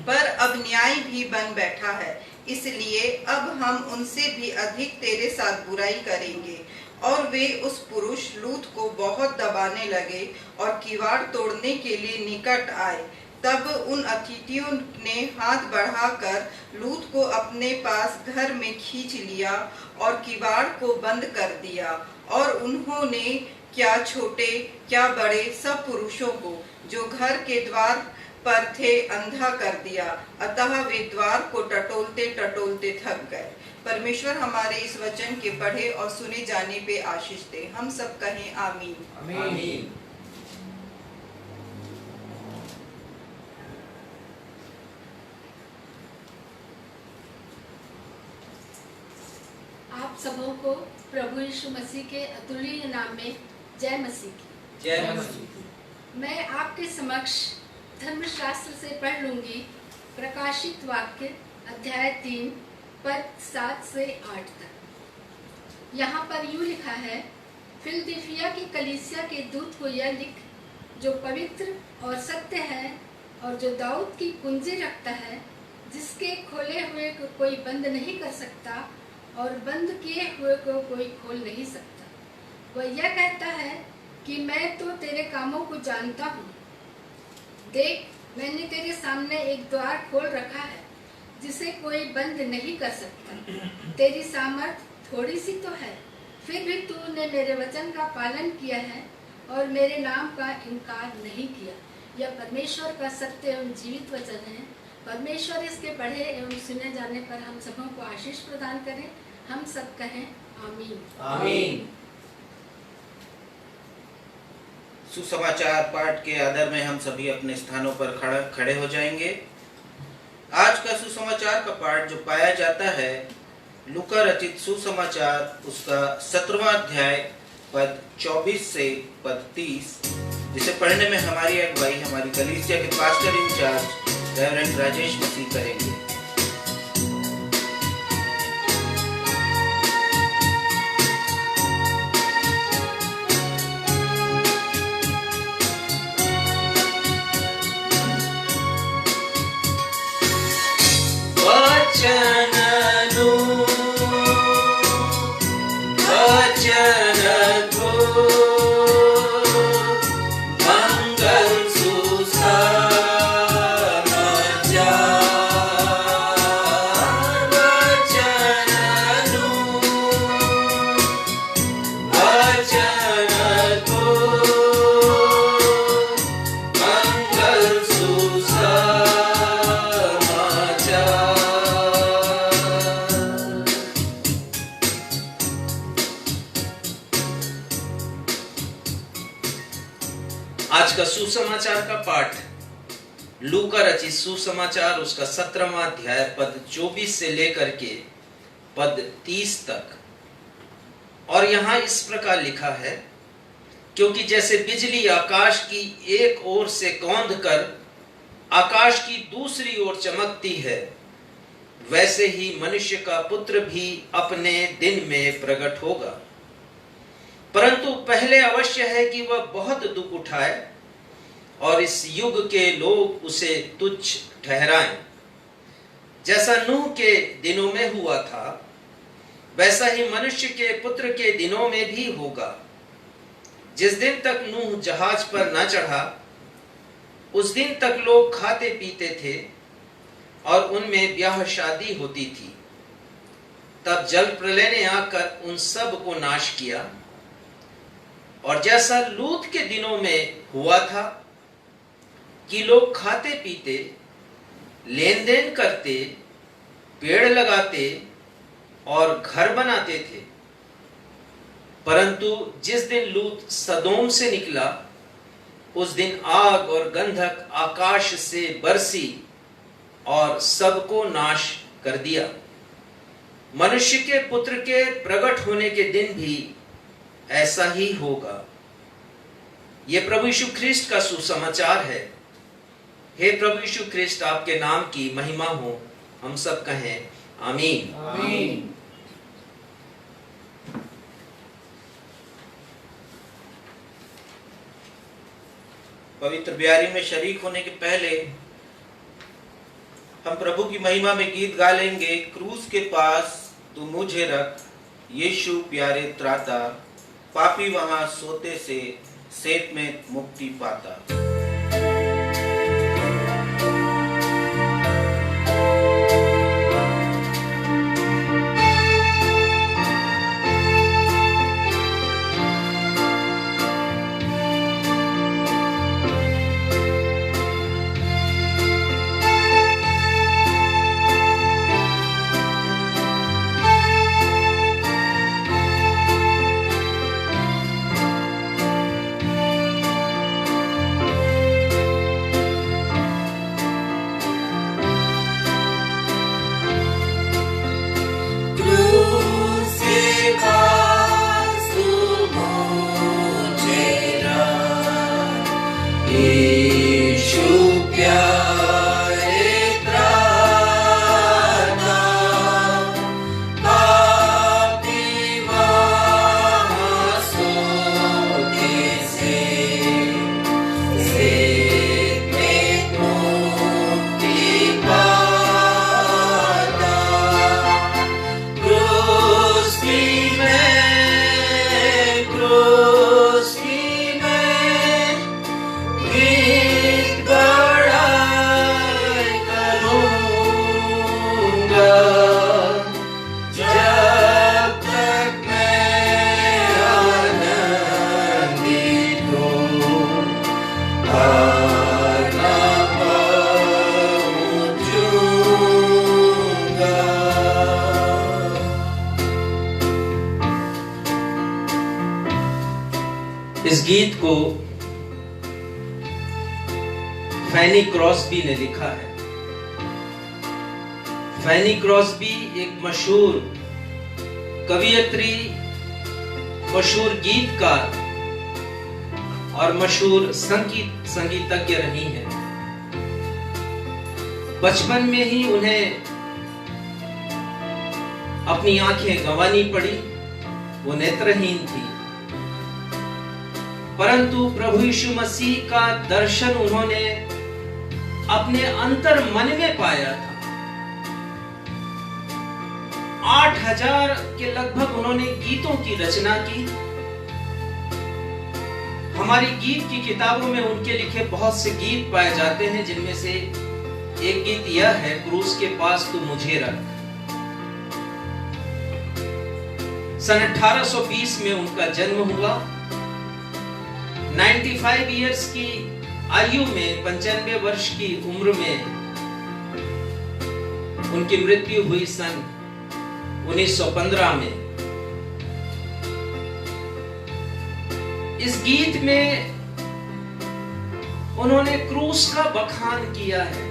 पर अब न्याय भी बन बैठा है, इसलिए अब हम उनसे भी अधिक तेरे साथ बुराई करेंगे। और वे उस पुरुष लूत को बहुत दबाने लगे और किवाड़ तोड़ने के लिए निकट आए। तब उन अतिथियों ने हाथ बढ़ाकर लूत को अपने पास घर में खींच लिया और किवाड़ को बंद कर दिया, और उन्होंने क्या छोटे क्या बड़े सब पुरुषों को जो घर के द्वार पर थे अंधा कर दिया। अतः वे द्वार को टटोलते टटोलते थक गए। परमेश्वर हमारे इस वचन के पढ़े और सुने जाने पे आशीष दे। हम सब कहें आमीन। आमीन। आप सबों को प्रभु यीशु मसीह के अतुल्य नाम में जय मसीह की। जय मसीह। मैं आपके समक्ष धर्मशास्त्र से पढ़ लूंगी प्रकाशित वाक्य अध्याय 3 पद 7 से 8 तक। यहाँ पर यूँ लिखा है, फिलदिफिया की कलीसिया के दूत को यह लिख, जो पवित्र और सत्य है और जो दाऊद की कुंजी रखता है, जिसके खोले हुए को कोई बंद नहीं कर सकता और बंद किए हुए को कोई खोल नहीं सकता। वह यह कहता है कि मैं तो तेरे कामों को जानता हूँ। देख, मैंने तेरे सामने एक द्वार खोल रखा है जिसे कोई बंद नहीं कर सकता। तेरी सामर्थ थोड़ी सी तो है, फिर भी तूने मेरे वचन का पालन किया है और मेरे नाम का इनकार नहीं किया। यह परमेश्वर का सत्य एवं जीवित वचन है। परमेश्वर इसके पढ़े एवं सुने जाने पर हम सबों को आशीष प्रदान करें। हम सब कहें आमीन। आमीन। सुसमाचार पाठ के आदर में हम सभी अपने स्थानों पर खड़े हो जाएंगे। आज का सुसमाचार का पाठ जो पाया जाता है लूका रचित सुसमाचार उसका 17वां अध्याय पद 24 से पद 30, जिसे पढ़ने में हमारी अगुवाई हमारी कलीसिया के पास्टर इंचार्ज रेवरेंड राजेश मसीह करेंगे। आज का सुसमाचार का पाठ लूका रचित सुसमाचार उसका 17वां अध्याय पद 24 से लेकर के पद 30 तक। और यहां इस प्रकार लिखा है, क्योंकि जैसे बिजली आकाश की एक ओर से कौंध कर आकाश की दूसरी ओर चमकती है, वैसे ही मनुष्य का पुत्र भी अपने दिन में प्रकट होगा। परंतु पहले अवश्य है कि वह बहुत दुख उठाए और इस युग के लोग उसे तुच्छ ठहराएं। जैसा नूह के दिनों में हुआ था, वैसा ही मनुष्य के पुत्र के दिनों में भी होगा। जिस दिन तक नूह जहाज पर न चढ़ा, उस दिन तक लोग खाते पीते थे और उनमें ब्याह शादी होती थी। तब जल प्रलय ने आकर उन सब को नाश किया। और जैसा लूत के दिनों में हुआ था कि लोग खाते पीते, लेन देन करते, पेड़ लगाते और घर बनाते थे। परंतु जिस दिन लूत सदोम से निकला, उस दिन आग और गंधक आकाश से बरसी और सबको नाश कर दिया। मनुष्य के पुत्र के प्रकट होने के दिन भी ऐसा ही होगा। यह प्रभु यीशु ख्रिस्ट का सुसमाचार है। हे प्रभु यीशु ख्रिस्ट, आपके नाम की महिमा हो। हम सब कहें आमीन। आमीन। पवित्र ब्यारी में शरीक होने के पहले हम प्रभु की महिमा में गीत गा लेंगे। क्रूस के पास तू मुझे रख, यीशु प्यारे त्राता, पापी वहां सोते से सेत में मुक्ति पाता। इस गीत को फैनी क्रॉस्बी ने लिखा है। फैनी क्रॉस्बी एक मशहूर कवियत्री, मशहूर गीतकार और मशहूर संगीतज्ञ रही हैं। बचपन में ही उन्हें अपनी आंखें गंवानी पड़ी, वो नेत्रहीन थी, परंतु प्रभु यीशु मसीह का दर्शन उन्होंने अपने अंतर मन में पाया था। 8000 के लगभग उन्होंने गीतों की रचना की। हमारी गीत की किताबों में उनके लिखे बहुत से गीत पाए जाते हैं, जिनमें से एक गीत यह है, क्रूस के पास तू मुझे रख। सन 1820 में उनका जन्म हुआ। 95 इयर्स की आयु में, 95 वर्ष की उम्र में उनकी मृत्यु हुई सन 1915 में। इस गीत में उन्होंने क्रूस का बखान किया है।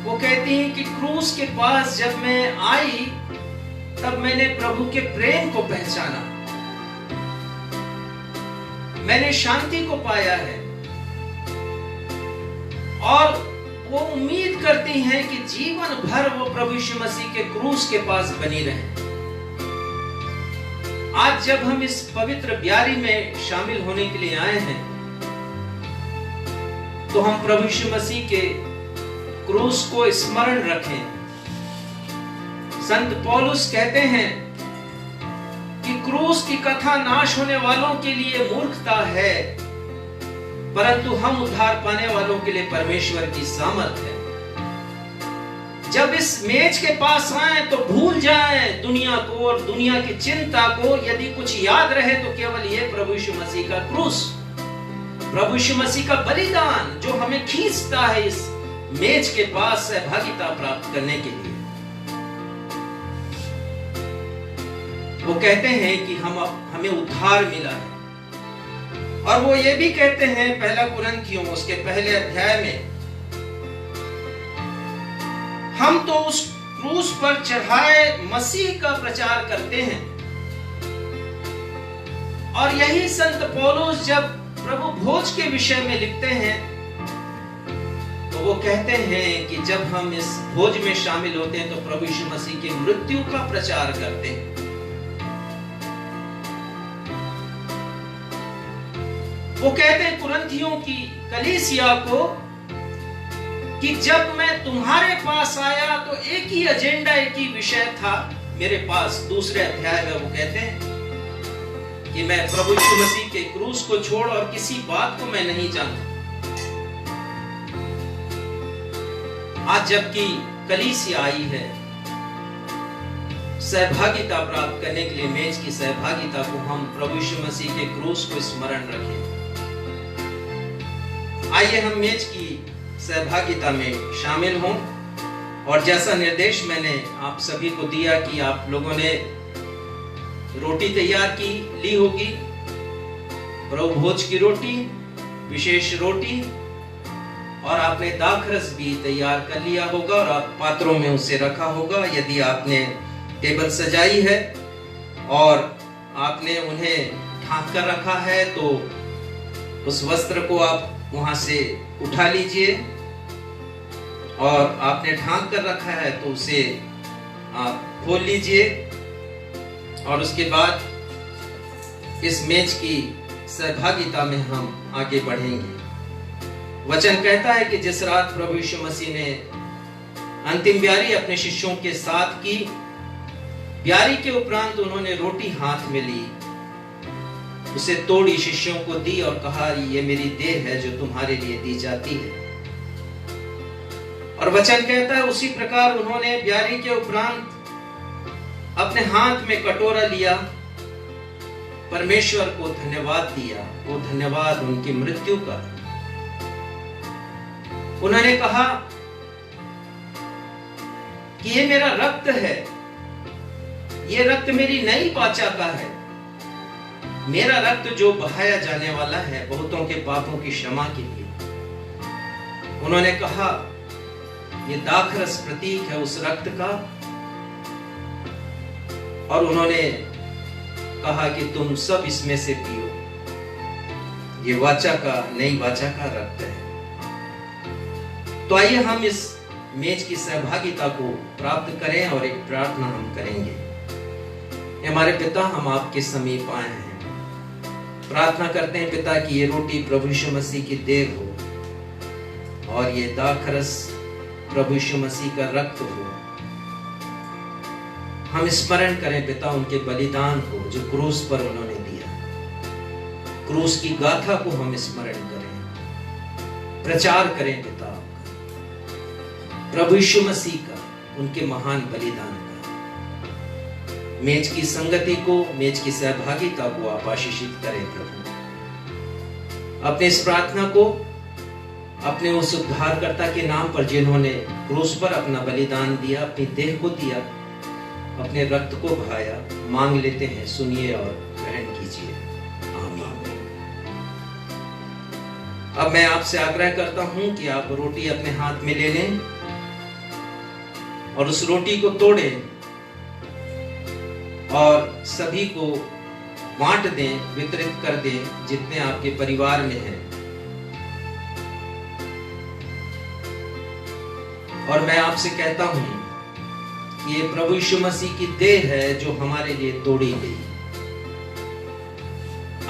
वो कहती हैं कि क्रूस के पास जब मैं आई तब मैंने प्रभु के प्रेम को पहचाना, मैंने शांति को पाया है, और वो उम्मीद करती हैं कि जीवन भर वो प्रभु यीशु मसीह के क्रूस के पास बनी रहे। आज जब हम इस पवित्र ब्यारी में शामिल होने के लिए आए हैं, तो हम प्रभु यीशु मसीह के क्रूस को स्मरण रखें। संत पौलुस कहते हैं कि क्रूस की कथा नाश होने वालों के लिए मूर्खता है, परंतु हम उद्धार पाने वालों के लिए परमेश्वर की सामर्थ है। जब इस मेज के पास आए तो भूल जाएं दुनिया को और दुनिया की चिंता को। यदि कुछ याद रहे तो केवल ये प्रभु यीशु मसीह का क्रूस, प्रभु यीशु मसीह का बलिदान, जो हमें खींचता है इस मेज के पास सहभागिता प्राप्त करने के लिए। वो कहते हैं कि हमें उद्धार मिला है, और वो ये भी कहते हैं पहला कुरिन्थियों उसके पहले अध्याय में, हम तो उस क्रूस पर चढ़ाए मसीह का प्रचार करते हैं। और यही संत पौलुस जब प्रभु भोज के विषय में लिखते हैं तो वो कहते हैं कि जब हम इस भोज में शामिल होते हैं तो प्रभु यीशु मसीह की मृत्यु का प्रचार करते हैं। वो कहते हैं कुरिन्थियों की कलीसिया को कि जब मैं तुम्हारे पास आया तो एक ही एजेंडा, एक ही विषय था मेरे पास। दूसरे अध्याय में वो कहते हैं कि मैं प्रभु यीशु मसीह के क्रूस को छोड़ और किसी बात को मैं नहीं जानता। आज जबकि कलीसिया आई है सहभागिता प्राप्त करने के लिए, मेज की सहभागिता को, हम प्रभु यीशु मसीह के क्रूस को स्मरण रखें। आइए हम मेज की सहभागिता में शामिल हों। और जैसा निर्देश मैंने आप सभी को दिया कि आप लोगों ने रोटी तैयार की ली होगी, प्रभु भोज की रोटी, विशेष रोटी, और आपने दाखरस भी तैयार कर लिया होगा और आप पात्रों में उसे रखा होगा। यदि आपने टेबल सजाई है और आपने उन्हें ढांक कर रखा है तो उस वस्त्र को आप वहां से उठा लीजिए, और आपने ढांक कर रखा है तो उसे आप खोल लीजिए। और उसके बाद इस मेज की सहभागिता में हम आगे बढ़ेंगे। वचन कहता है कि जिस रात प्रभु यीशु मसीह ने अंतिम ब्यारी अपने शिष्यों के साथ की, ब्यारी के उपरांत उन्होंने रोटी हाथ में ली, उसे तोड़ी, शिष्यों को दी और कहा, ये मेरी देह है जो तुम्हारे लिए दी जाती है। और वचन कहता है उसी प्रकार उन्होंने ब्यारी के उपरांत अपने हाथ में कटोरा लिया, परमेश्वर को धन्यवाद दिया, वो धन्यवाद उनकी मृत्यु का। उन्होंने कहा कि ये मेरा रक्त है, ये रक्त मेरी नई वाचा का है, मेरा रक्त जो बहाया जाने वाला है बहुतों के पापों की क्षमा के लिए। उन्होंने कहा, ये दाखरस प्रतीक है उस रक्त का, और उन्होंने कहा कि तुम सब इसमें से पियो, ये वाचा का, नई वाचा का रक्त है। तो आइए हम इस मेज की सहभागिता को प्राप्त करें और एक प्रार्थना हम करेंगे। हमारे पिता, हम आपके समीप आए हैं, प्रार्थना करते हैं पिता कि ये रोटी प्रभु यीशु मसीह की देह हो और ये दाखरस प्रभु यीशु मसीह का रक्त हो। हम स्मरण करें पिता उनके बलिदान को जो क्रूस पर उन्होंने दिया, क्रूस की गाथा को हम स्मरण करें, प्रचार करें पिता प्रभु यीशु मसीह का, उनके महान बलिदान का। मेज की संगति को, मेज की सहभागिता को आप आशीषित करें प्रभु। अपने इस प्रार्थना को अपने उस उद्धारकर्ता के नाम पर जिन्होंने क्रूस पर अपना बलिदान दिया, अपनी देह को दिया, अपने रक्त को बहाया, मांग लेते हैं। सुनिए और ग्रहण कीजिए। आमीन। अब मैं आपसे आग्रह करता हूं कि आप रोटी अपने हाथ में ले लें और उस रोटी को तोड़ें और सभी को बांट दें, वितरित कर दें जितने आपके परिवार में हैं। और मैं आपसे कहता हूं कि ये प्रभु यीशु मसीह की देह है जो हमारे लिए तोड़ी गई।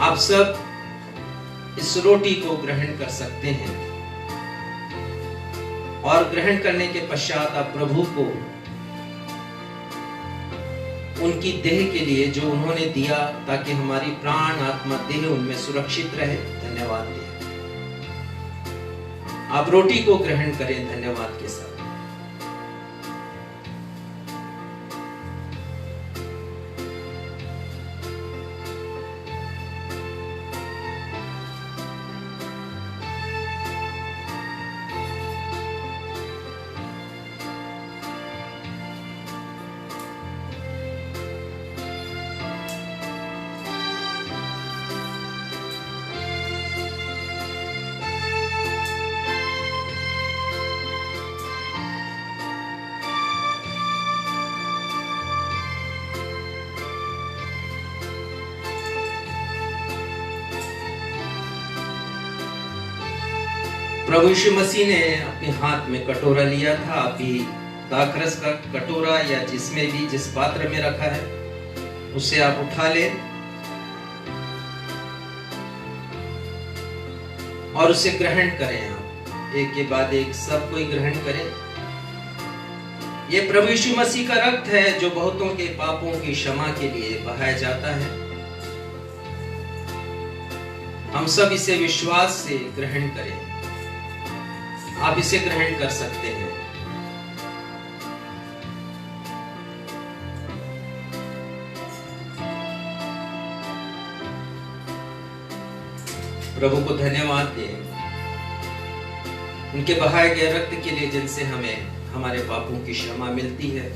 आप सब इस रोटी को ग्रहण कर सकते हैं और ग्रहण करने के पश्चात आप प्रभु को उनकी देह के लिए जो उन्होंने दिया ताकि हमारी प्राण, आत्मा, देह उनमें सुरक्षित रहे, धन्यवाद दें। आप रोटी को ग्रहण करें धन्यवाद के साथ। प्रभु यीशु मसीह ने अपने हाथ में कटोरा लिया था। अभी दाखरस का कटोरा या जिसमें भी, जिस पात्र में रखा है, उसे आप उठा लें और उसे ग्रहण करें। आप एक के बाद एक सब कोई ग्रहण करें। यह प्रभु यीशु मसीह का रक्त है जो बहुतों के पापों की क्षमा के लिए बहाया जाता है। हम सब इसे विश्वास से ग्रहण करें। आप इसे ग्रहण कर सकते हैं। प्रभु को धन्यवाद दें उनके बहाए गए रक्त के लिए, जिनसे हमें हमारे पापों की क्षमा मिलती है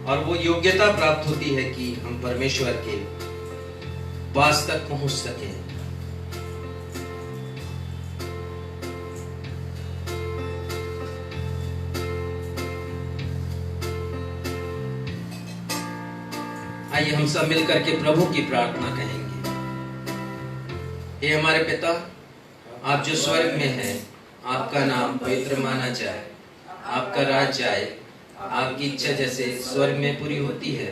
और वो योग्यता प्राप्त होती है कि हम परमेश्वर के पास तक पहुंच सकें। आइए हम सब मिलकर के प्रभु की प्रार्थना कहेंगे। हे हमारे पिता, आप जो स्वर्ग में हैं, आपका नाम पवित्र माना जाए, आपका राज्य आए, आपकी इच्छा जैसे स्वर्ग में पूरी होती है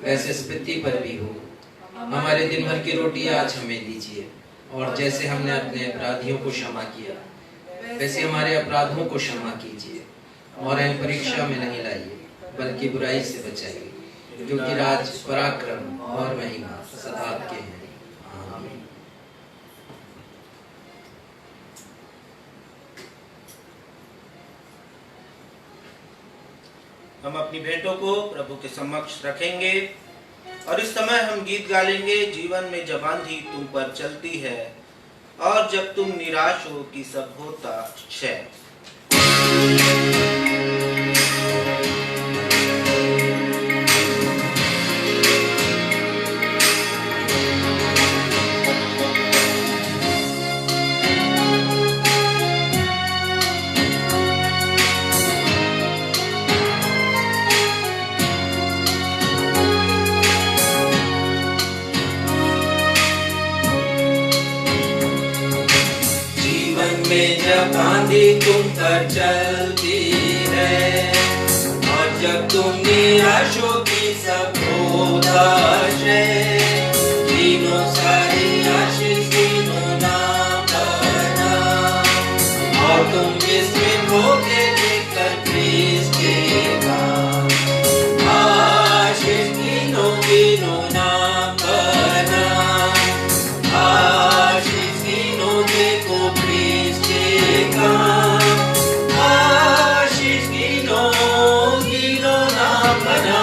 वैसे इस पृथ्वी पर भी हो। हमारे दिन भर की रोटी आज हमें दीजिए और जैसे हमने अपने अपराधियों को क्षमा किया वैसे हमारे अपराधों को क्षमा कीजिए और हमें परीक्षा में नहीं लाइए बल्कि बुराई से बचाइए, क्योंकि राज, पराक्रम और महिमा सदा आपके हैं। आमीन। हम अपनी भेंटों को प्रभु के समक्ष रखेंगे और इस समय हम गीत गा लेंगे। जीवन में जब आंधी तुम पर चलती है और जब तुम निराश हो कि सब होता क्षय। जब आंधी तुम पर चलती है और जब तुम निराश होती सब उदास है, तीनों सारी आशीष तीनों नाम बना और तुम विस्मित होके देखकर क्रिस्त के काम, आशीष तीनों तीनों नाम बना, आशीष तीनों देखो क्रिस्त के काम, आशीष तीनों तीनों नाम बना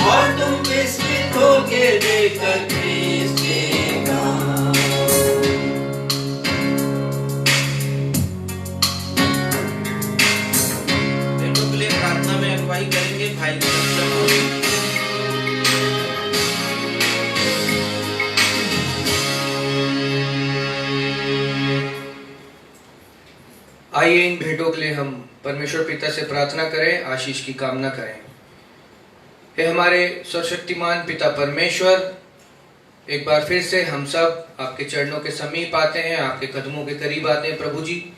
और तुम विस्मित होके देखकर क्रिस्त के काम। बेटों के लिए प्रार्थना में अगुवाई करेंगे भाई आइए इन भेंटों के लिए हम परमेश्वर पिता से प्रार्थना करें, आशीष की कामना करें। हे हमारे सर्वशक्तिमान पिता परमेश्वर, एक बार फिर से हम सब आपके चरणों के समीप आते हैं, आपके कदमों के करीब आते हैं प्रभु जी।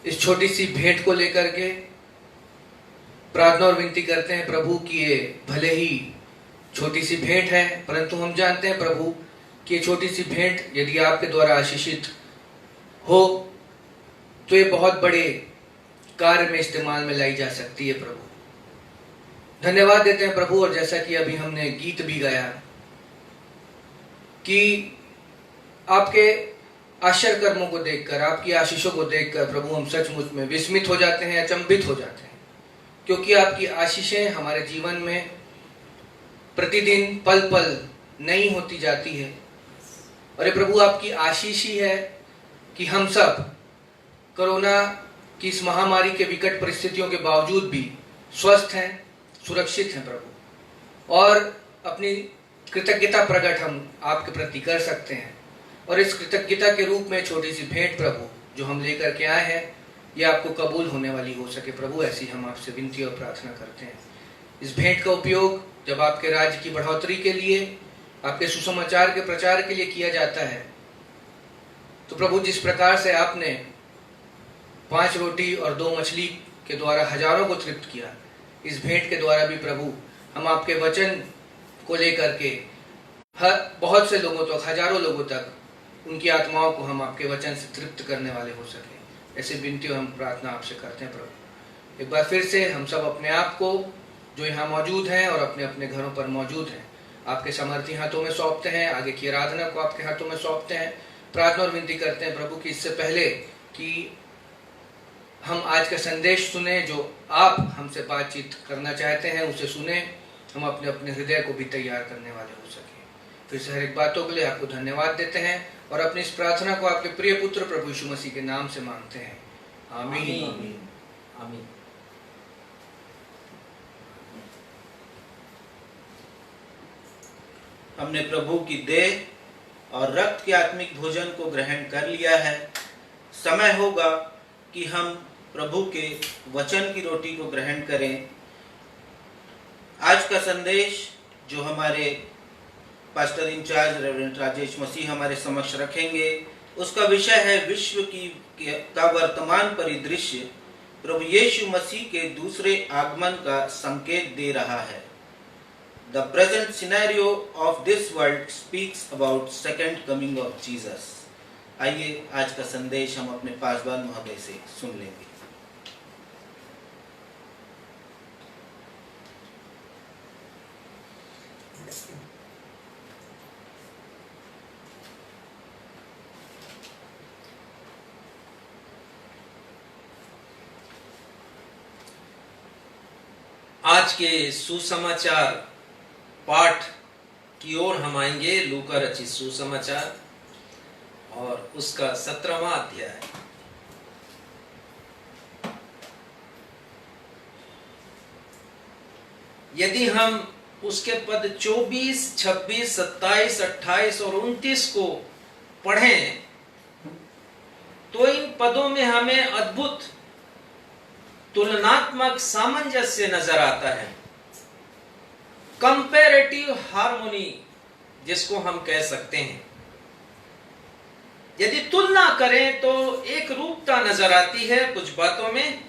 इस छोटी सी भेंट को लेकर के प्रार्थना और विनती करते हैं प्रभु कि ये भले ही छोटी सी भेंट है, परंतु हम जानते हैं प्रभु कि ये छोटी सी भेंट यदि आपके द्वारा आशीषित हो तो ये बहुत बड़े कार्य में इस्तेमाल में लाई जा सकती है प्रभु। धन्यवाद देते हैं प्रभु। और जैसा कि अभी हमने गीत भी गाया कि आपके आश्चर्य कर्मों को देखकर, आपकी आशीषों को देखकर प्रभु हम सचमुच में विस्मित हो जाते हैं, अचंभित हो जाते हैं, क्योंकि आपकी आशीषें हमारे जीवन में प्रतिदिन पल पल नई होती जाती है। और ये प्रभु आपकी आशीष ही है कि हम सब कोरोना की इस महामारी के विकट परिस्थितियों के बावजूद भी स्वस्थ हैं, सुरक्षित हैं प्रभु, और अपनी कृतज्ञता प्रकट हम आपके प्रति कर सकते हैं। और इस कृतज्ञता के रूप में छोटी सी भेंट प्रभु जो हम लेकर के आए हैं, ये आपको कबूल होने वाली हो सके प्रभु, ऐसी हम आपसे विनती और प्रार्थना करते हैं। इस भेंट का उपयोग जब आपके राज्य की बढ़ोतरी के लिए, आपके सुसमाचार के प्रचार के लिए किया जाता है, तो प्रभु जिस प्रकार से आपने 5 रोटी और 2 मछली के द्वारा हजारों को तृप्त किया, इस भेंट के द्वारा भी प्रभु हम आपके वचन को लेकर के बहुत से लोगों तक, हजारों लोगों तक, उनकी आत्माओं को हम आपके वचन से तृप्त करने वाले हो सके, ऐसे विनती और हम प्रार्थना आपसे करते हैं प्रभु। एक बार फिर से हम सब अपने आप को जो यहाँ मौजूद हैं और अपने अपने घरों पर मौजूद हैं आपके समर्थी हाथों में सौंपते हैं, आगे की आराधना को आपके हाथों में सौंपते हैं। प्रार्थना और विनती करते हैं प्रभु कि इससे पहले कि हम आज का संदेश सुने, जो आप हमसे बातचीत करना चाहते हैं उसे सुने, हम अपने अपने हृदय को भी तैयार करने वाले हो सके। फिर से हर एक बातों के लिए आपको धन्यवाद देते हैं और अपनी इस प्रार्थना को आपके प्रिय पुत्र प्रभु यीशु मसीह के नाम से मांगते हैं, आमीन। आमीन। हमने प्रभु की देह और रक्त के आत्मिक भोजन को ग्रहण कर लिया है। समय होगा कि हम प्रभु के वचन की रोटी को ग्रहण करें। आज का संदेश जो हमारे पास्टर इंचार्ज रेवरेंड राजेश मसीह हमारे समक्ष रखेंगे, उसका विषय है विश्व का वर्तमान परिदृश्य प्रभु यीशु मसीह के दूसरे आगमन का संकेत दे रहा है। The present scenario of this world speaks about second coming of Jesus। आइए आज का संदेश हम अपने पासवान महोदय से सुन लेंगे। आज के सुसमाचार पाठ की ओर हम आएंगे। लूका रचित सुसमाचार और उसका 17वां अध्याय। यदि हम उसके पद 24, 26, 27, 28 और 29 को पढ़ें तो इन पदों में हमें अद्भुत तुलनात्मक सामंजस्य नजर आता है। कंपैरेटिव हार्मोनी जिसको हम कह सकते हैं। यदि तुलना करें तो एक रूपता नजर आती है कुछ बातों में।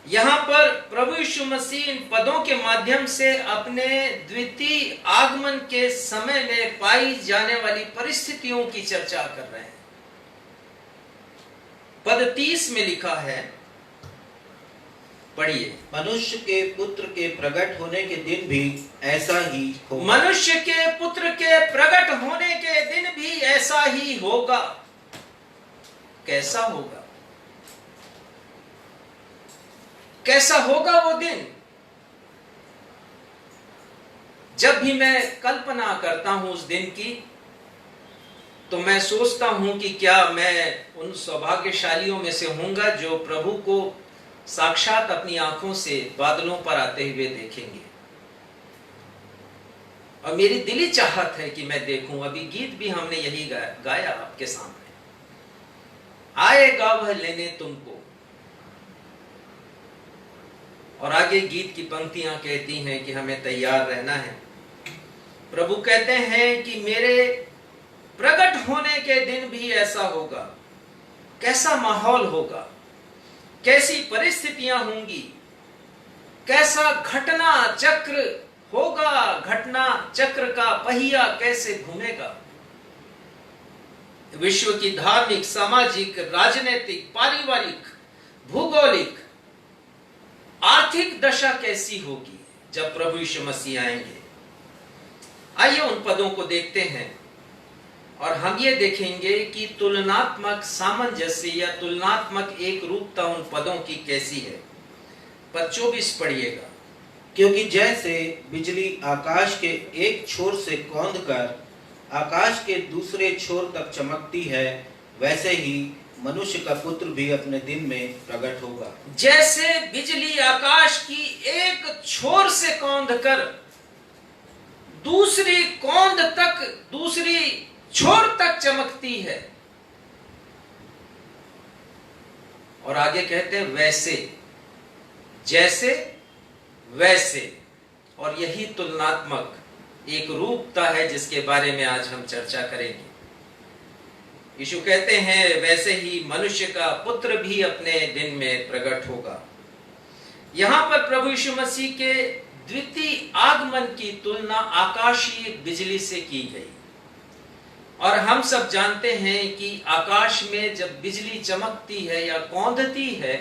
यहां पर प्रभु यीशु मसीह इन पदों के माध्यम से अपने द्वितीय आगमन के समय में पाई जाने वाली परिस्थितियों की चर्चा कर रहे हैं। पद 30 में लिखा है, पढ़िए। मनुष्य के पुत्र के प्रकट होने के दिन भी ऐसा ही होगा। मनुष्य के पुत्र के प्रकट होने के दिन भी ऐसा ही होगा। कैसा होगा? कैसा होगा वो दिन? जब भी मैं कल्पना करता हूं उस दिन की, तो मैं सोचता हूं कि क्या मैं उन सौभाग्यशालियों में से होऊंगा जो प्रभु को साक्षात अपनी आंखों से बादलों पर आते हुए देखेंगे। और मेरी दिली चाहत है कि मैं देखूं। अभी गीत भी हमने यही गाया आपके सामने, आएगा वह लेने तुमको। और आगे गीत की पंक्तियां कहती हैं कि हमें तैयार रहना है। प्रभु कहते हैं कि मेरे प्रकट होने के दिन भी ऐसा होगा। कैसा माहौल होगा, कैसी परिस्थितियां होंगी, कैसा घटना चक्र होगा, घटना चक्र का पहिया कैसे घूमेगा। विश्व की धार्मिक, सामाजिक, राजनीतिक, पारिवारिक, भूगोलिक, आर्थिक दशा कैसी होगी जब प्रभु यीशु मसीह आएंगे। आइए उन पदों को देखते हैं और हम ये देखेंगे कि तुलनात्मक सामंजस्य या तुलनात्मक एक रूपता उन पदों की कैसी है। पद 24 पढ़िएगा। क्योंकि जैसे बिजली आकाश के एक छोर से कौंधकर आकाश के दूसरे छोर तक चमकती है, वैसे ही मनुष्य का पुत्र भी अपने दिन में प्रकट होगा। जैसे बिजली आकाश की एक छोर से कौंधकर दूसरी कौंध तक, दूसरी छोर तक चमकती है, और आगे कहते हैं वैसे, जैसे वैसे। और यही तुलनात्मक एक रूपता है जिसके बारे में आज हम चर्चा करेंगे। यीशु कहते हैं वैसे ही मनुष्य का पुत्र भी अपने दिन में प्रकट होगा। यहां पर प्रभु यीशु मसीह के द्वितीय आगमन की तुलना आकाशीय बिजली से की गई। और हम सब जानते हैं कि आकाश में जब बिजली चमकती है या कौंधती है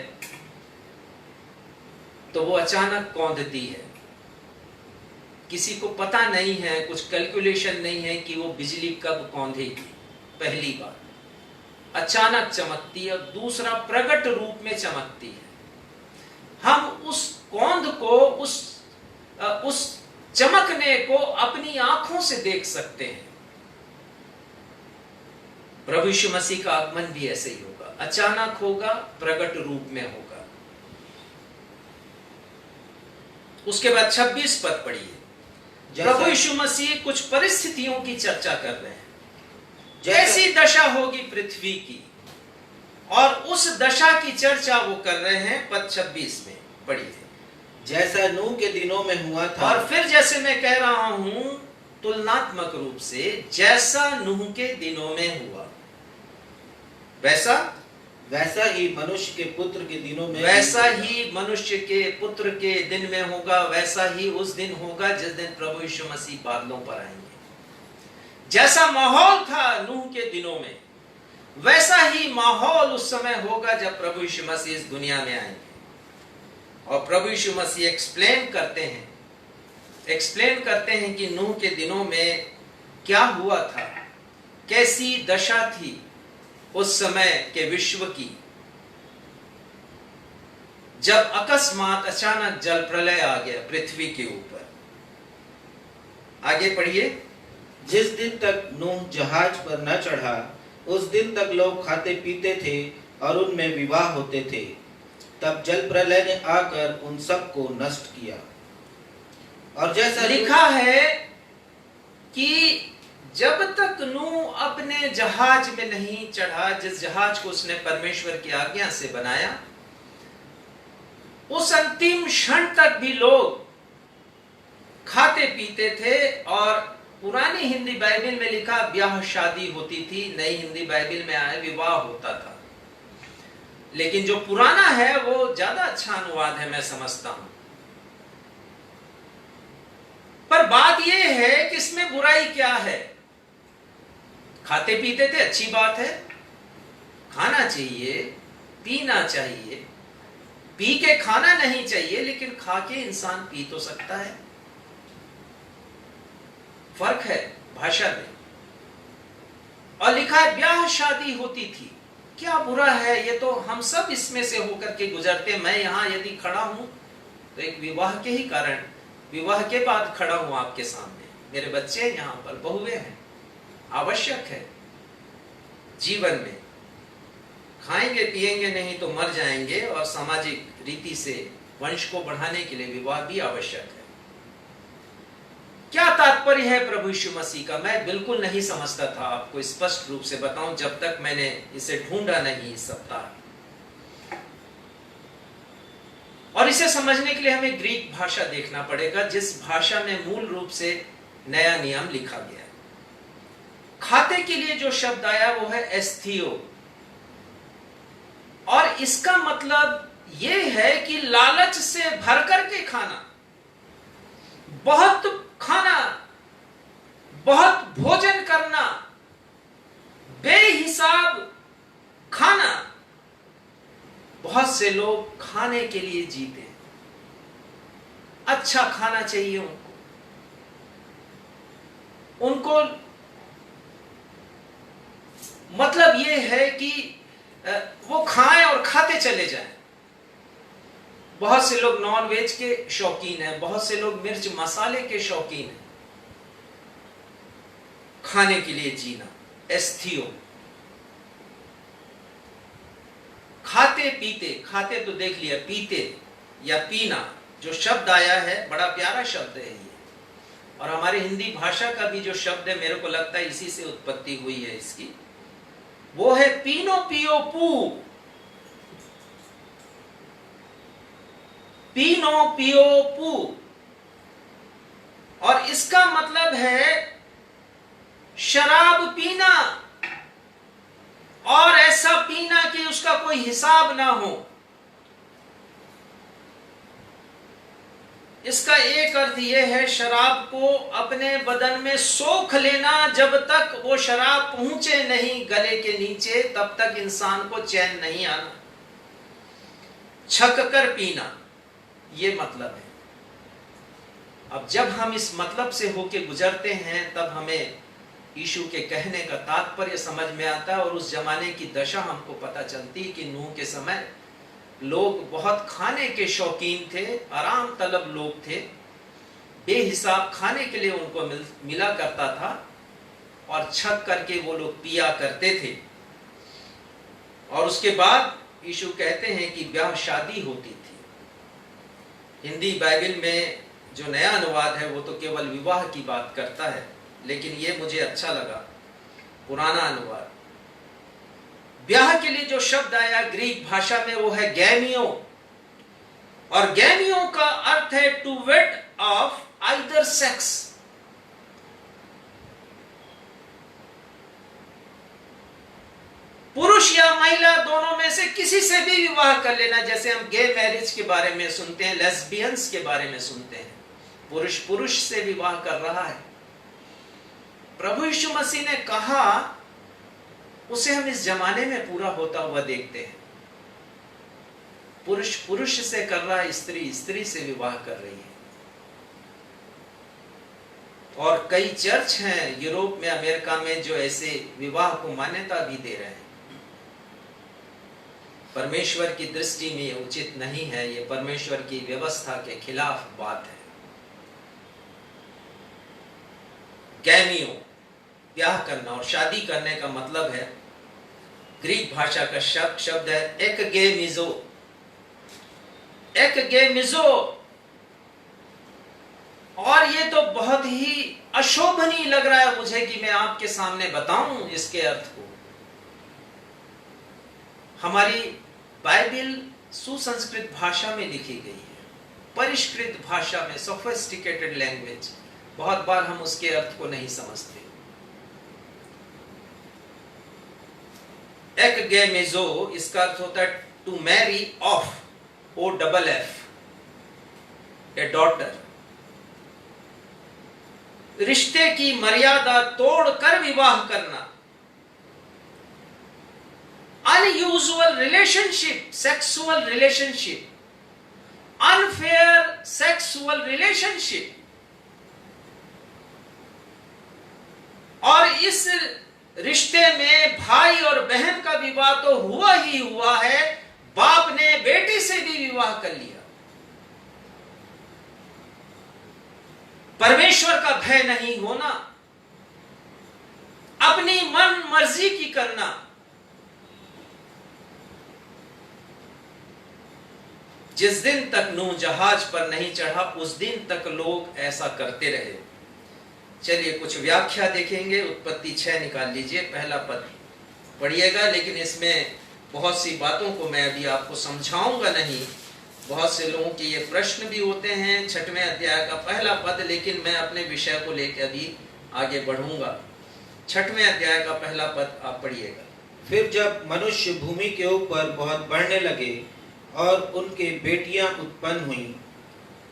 तो वो अचानक कौंधती है। किसी को पता नहीं है, कुछ कैलकुलेशन नहीं है कि वो बिजली कब कौंधेगी। पहली बार अचानक चमकती है और दूसरा प्रकट रूप में चमकती है। हम उस कौंध को, उस चमकने को अपनी आंखों से देख सकते हैं। प्रभु यीशु मसीह का आगमन भी ऐसे ही होगा, अचानक होगा, प्रकट रूप में होगा। उसके बाद 26 पद पढ़िए। प्रभु यीशु मसीह कुछ परिस्थितियों की चर्चा कर रहे हैं। कैसी दशा होगी पृथ्वी की, और उस दशा की चर्चा वो कर रहे हैं। पद 26 में पढ़िए। जैसा नूह के दिनों में हुआ था। और फिर जैसे मैं कह रहा हूं तुलनात्मक रूप से, जैसा नूह के दिनों में हुआ वैसा ही मनुष्य के पुत्र के दिनों में, वैसा ही मनुष्य के पुत्र के दिन में होगा। वैसा ही उस दिन होगा जिस दिन प्रभु यीशु मसीह बादलों पर आएंगे। जैसा माहौल था नूह के दिनों में, वैसा ही माहौल उस समय होगा जब प्रभु यीशु मसीह इस दुनिया में आएंगे। और प्रभु यीशु मसीह एक्सप्लेन करते हैं कि नूह के दिनों में क्या हुआ था, कैसी दशा थी उस समय के विश्व की, जब अकस्मात अचानक जल प्रलय आ गया पृथ्वी के ऊपर। आगे पढ़िए। जिस दिन तक नूह जहाज पर न चढ़ा, उस दिन तक लोग खाते पीते थे और उनमें विवाह होते थे। तब जल प्रलय ने आकर उन सबको नष्ट किया। और जैसा लिखा है कि जब तक नूह अपने जहाज में नहीं चढ़ा, जिस जहाज को उसने परमेश्वर की आज्ञा से बनाया, उस अंतिम क्षण तक भी लोग खाते पीते थे और पुरानी हिंदी बाइबल में लिखा ब्याह शादी होती थी, नई हिंदी बाइबल में आया विवाह होता था। लेकिन जो पुराना है वो ज्यादा अच्छा अनुवाद है, मैं समझता हूं। पर बात यह है कि इसमें बुराई क्या है? खाते पीते थे, अच्छी बात है, खाना चाहिए, पीना चाहिए। पी के खाना नहीं चाहिए, लेकिन खा के इंसान पी तो सकता है। फर्क है भाषा में। और लिखा है ब्याह शादी होती थी। क्या बुरा है? ये तो हम सब इसमें से होकर के गुजरते। मैं यहां यदि खड़ा हूं तो एक विवाह के ही कारण, विवाह के बाद खड़ा हूं आपके सामने। मेरे बच्चे यहां पर, बहुएं हैं। आवश्यक है जीवन में, खाएंगे पिएंगे नहीं तो मर जाएंगे, और सामाजिक रीति से वंश को बढ़ाने के लिए विवाह भी आवश्यक है। क्या तात्पर्य है प्रभु यीशु मसीह का? मैं बिल्कुल नहीं समझता था, आपको स्पष्ट रूप से बताऊं, जब तक मैंने इसे ढूंढा नहीं इस सप्ताह। और इसे समझने के लिए हमें ग्रीक भाषा देखना पड़ेगा, जिस भाषा में मूल रूप से नया नियम लिखा गया है। खाते के लिए जो शब्द आया वो है एस्थीओ, और इसका मतलब यह है कि लालच से भर करके खाना, बहुत खाना, बहुत भोजन करना, बेहिसाब खाना। बहुत से लोग खाने के लिए जीते हैं, अच्छा खाना चाहिए उनको मतलब यह है कि वो खाएं और खाते चले जाएं। बहुत से लोग नॉन वेज के शौकीन हैं, बहुत से लोग मिर्च मसाले के शौकीन हैं। खाने के लिए जीना, एस्थीओ। खाते पीते, खाते तो देख लिया, पीते या पीना जो शब्द आया है, बड़ा प्यारा शब्द है ये। और हमारे हिंदी भाषा का भी जो शब्द है, मेरे को लगता है इसी से उत्पत्ति हुई है इसकी, वो है पीनो पियो पू। पीनो पियो पू, और इसका मतलब है शराब पीना, और ऐसा पीना कि उसका कोई हिसाब ना हो। इसका एक अर्थ यह है शराब को अपने बदन में सोख लेना, जब तक वो शराब पहुंचे नहीं गले के नीचे, तब तक इंसान को चैन नहीं आना। छक कर पीना, ये मतलब है। अब जब हम इस मतलब से होके गुजरते हैं, तब हमें यीशु के कहने का तात्पर्य समझ में आता है, और उस जमाने की दशा हमको पता चलती कि नूह के समय लोग बहुत खाने के शौकीन थे, आराम तलब लोग थे, बेहिसाब खाने के लिए उनको मिला करता था, और छक करके वो लोग पिया करते थे। और उसके बाद यीशु कहते हैं कि ब्याह शादी होती थी। हिंदी बाइबल में जो नया अनुवाद है वो तो केवल विवाह की बात करता है, लेकिन ये मुझे अच्छा लगा पुराना अनुवाद। ब्याह के लिए जो शब्द आया ग्रीक भाषा में वो है गैमियो, और गैमियो का अर्थ है to wed of either sex. पुरुष या महिला दोनों में से किसी से भी विवाह कर लेना, जैसे हम गे मैरिज के बारे में सुनते हैं, लेस्बियंस के बारे में सुनते हैं। पुरुष पुरुष से विवाह कर रहा है। प्रभु यीशु मसीह ने कहा, उसे हम इस जमाने में पूरा होता हुआ देखते हैं। पुरुष पुरुष से कर रहा है, स्त्री स्त्री से विवाह कर रही है। और कई चर्च हैं यूरोप में, अमेरिका में, जो ऐसे विवाह को मान्यता भी दे रहे हैं। परमेश्वर की दृष्टि में ये उचित नहीं है, ये परमेश्वर की व्यवस्था के खिलाफ बात है। गैमियो, ब्याह करना और शादी करने का मतलब है, ग्रीक भाषा का शब्द है एकगेमिज़ो। एकगेमिज़ो, और ये तो बहुत ही अशोभनीय लग रहा है मुझे कि मैं आपके सामने बताऊं इसके अर्थ को। हमारी बाइबल सुसंस्कृत भाषा में लिखी गई है, परिष्कृत भाषा में, सोफिस्टिकेटेड लैंग्वेज, बहुत बार हम उसके अर्थ को नहीं समझते। एक गेमेजो, इसका अर्थ होता है to marry off, OFF, a daughter. रिश्ते की मर्यादा तोड़कर विवाह करना। Unusual relationship, sexual relationship, unfair sexual relationship. और इस रिश्ते में भाई और बहन का विवाह तो हुआ ही हुआ है, बाप ने बेटी से भी विवाह कर लिया। परमेश्वर का भय नहीं होना, अपनी मन मर्जी की करना। जिस दिन तक नूह जहाज पर नहीं चढ़ा उस दिन तक लोग ऐसा करते रहे। चलिए कुछ व्याख्या देखेंगे। उत्पत्ति 6 निकाल लीजिए, पहला पद पढ़िएगा, लेकिन इसमें बहुत सी बातों को मैं अभी आपको समझाऊंगा नहीं। बहुत से लोगों के ये प्रश्न भी होते हैं 6वें अध्याय का पहला पद, लेकिन मैं अपने विषय को लेकर अभी आगे बढ़ूंगा। 6वें अध्याय का पहला पद आप पढ़िएगा। फिर जब मनुष्य भूमि के ऊपर बहुत बढ़ने लगे और उनके बेटियां उत्पन्न हुई,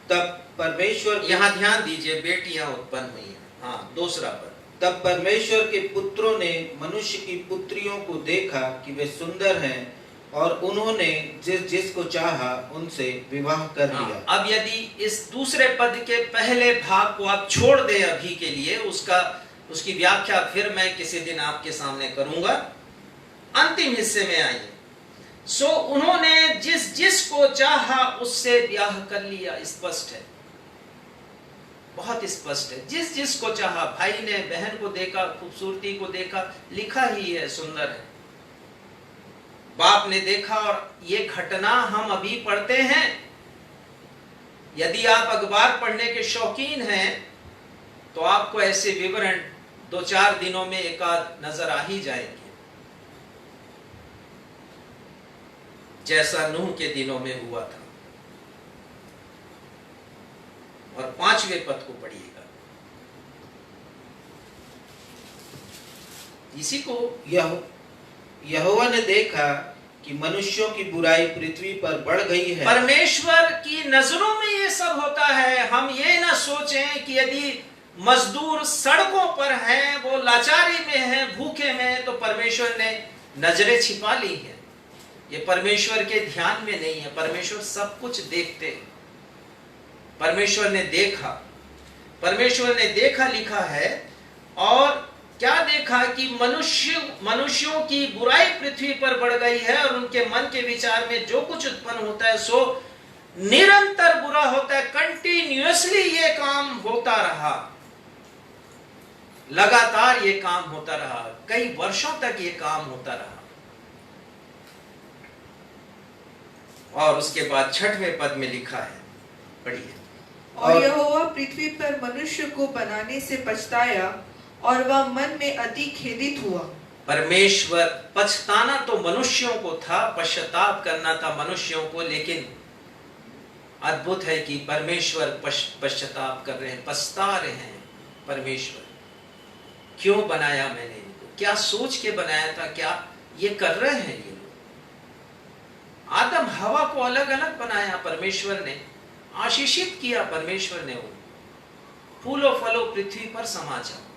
तब परमेश्वर, यहाँ ध्यान दीजिए, बेटियां उत्पन्न हुई। हाँ, दूसरा पद। तब परमेश्वर के पुत्रों ने मनुष्य की पुत्रियों को देखा कि वे सुंदर हैं, और उन्होंने जिस जिसको चाहा उनसे विवाह कर लिया। अब यदि इस दूसरे पद के पहले भाग को आप छोड़ दें अभी के लिए, उसकी व्याख्या फिर मैं किसी दिन आपके सामने करूंगा। अंतिम हिस्से में आइए। सो उन्होंने जिस जिसको चाहा उससे ब्याह कर लिया। स्पष्ट है, बहुत स्पष्ट है। जिस जिसको चाहा, भाई ने बहन को देखा, खूबसूरती को देखा, लिखा ही है सुंदर है। बाप ने देखा, और ये घटना हम अभी पढ़ते हैं। यदि आप अखबार पढ़ने के शौकीन हैं तो आपको ऐसे विवरण 2-4 दिनों में एक आध नजर आ ही जाएंगे, जैसा नूह के दिनों में हुआ था। और 5वें पद को पढ़िएगा। इसी को यहोवा ने देखा कि मनुष्यों की बुराई पृथ्वी पर बढ़ गई है। परमेश्वर की नजरों में ये सब होता है। हम ये ना सोचें कि यदि मजदूर सड़कों पर हैं, वो लाचारी में हैं, भूखे में हैं, तो परमेश्वर ने नजरें छिपा ली हैं। ये परमेश्वर के ध्यान में नहीं है। परमेश्वर सब कुछ देखते हैं। परमेश्वर ने देखा, परमेश्वर ने देखा लिखा है। और क्या देखा कि मनुष्यों की बुराई पृथ्वी पर बढ़ गई है, और उनके मन के विचार में जो कुछ उत्पन्न होता है सो निरंतर बुरा होता है। कंटिन्यूअसली ये काम होता रहा, लगातार ये काम होता रहा, कई वर्षों तक ये काम होता रहा। और उसके बाद 6वें पद में लिखा है, पढ़िए। और यहोवा पृथ्वी पर मनुष्य को बनाने से पछताया, और वह मन में अति खेदित हुआ। परमेश्वर, पछताना तो मनुष्यों को था, पश्चाताप करना था मनुष्यों को, लेकिन अद्भुत है कि परमेश्वर पश्चाताप कर रहे हैं, पछता रहे हैं। परमेश्वर, क्यों बनाया मैंने इनको? क्या सोच के बनाया था? क्या ये कर रहे हैं ये लोग? आदम हवा को अलग अलग बनाया परमेश्वर ने, आशीषित किया परमेश्वर ने, वो फूलो फलो पृथ्वी पर समा जाओ।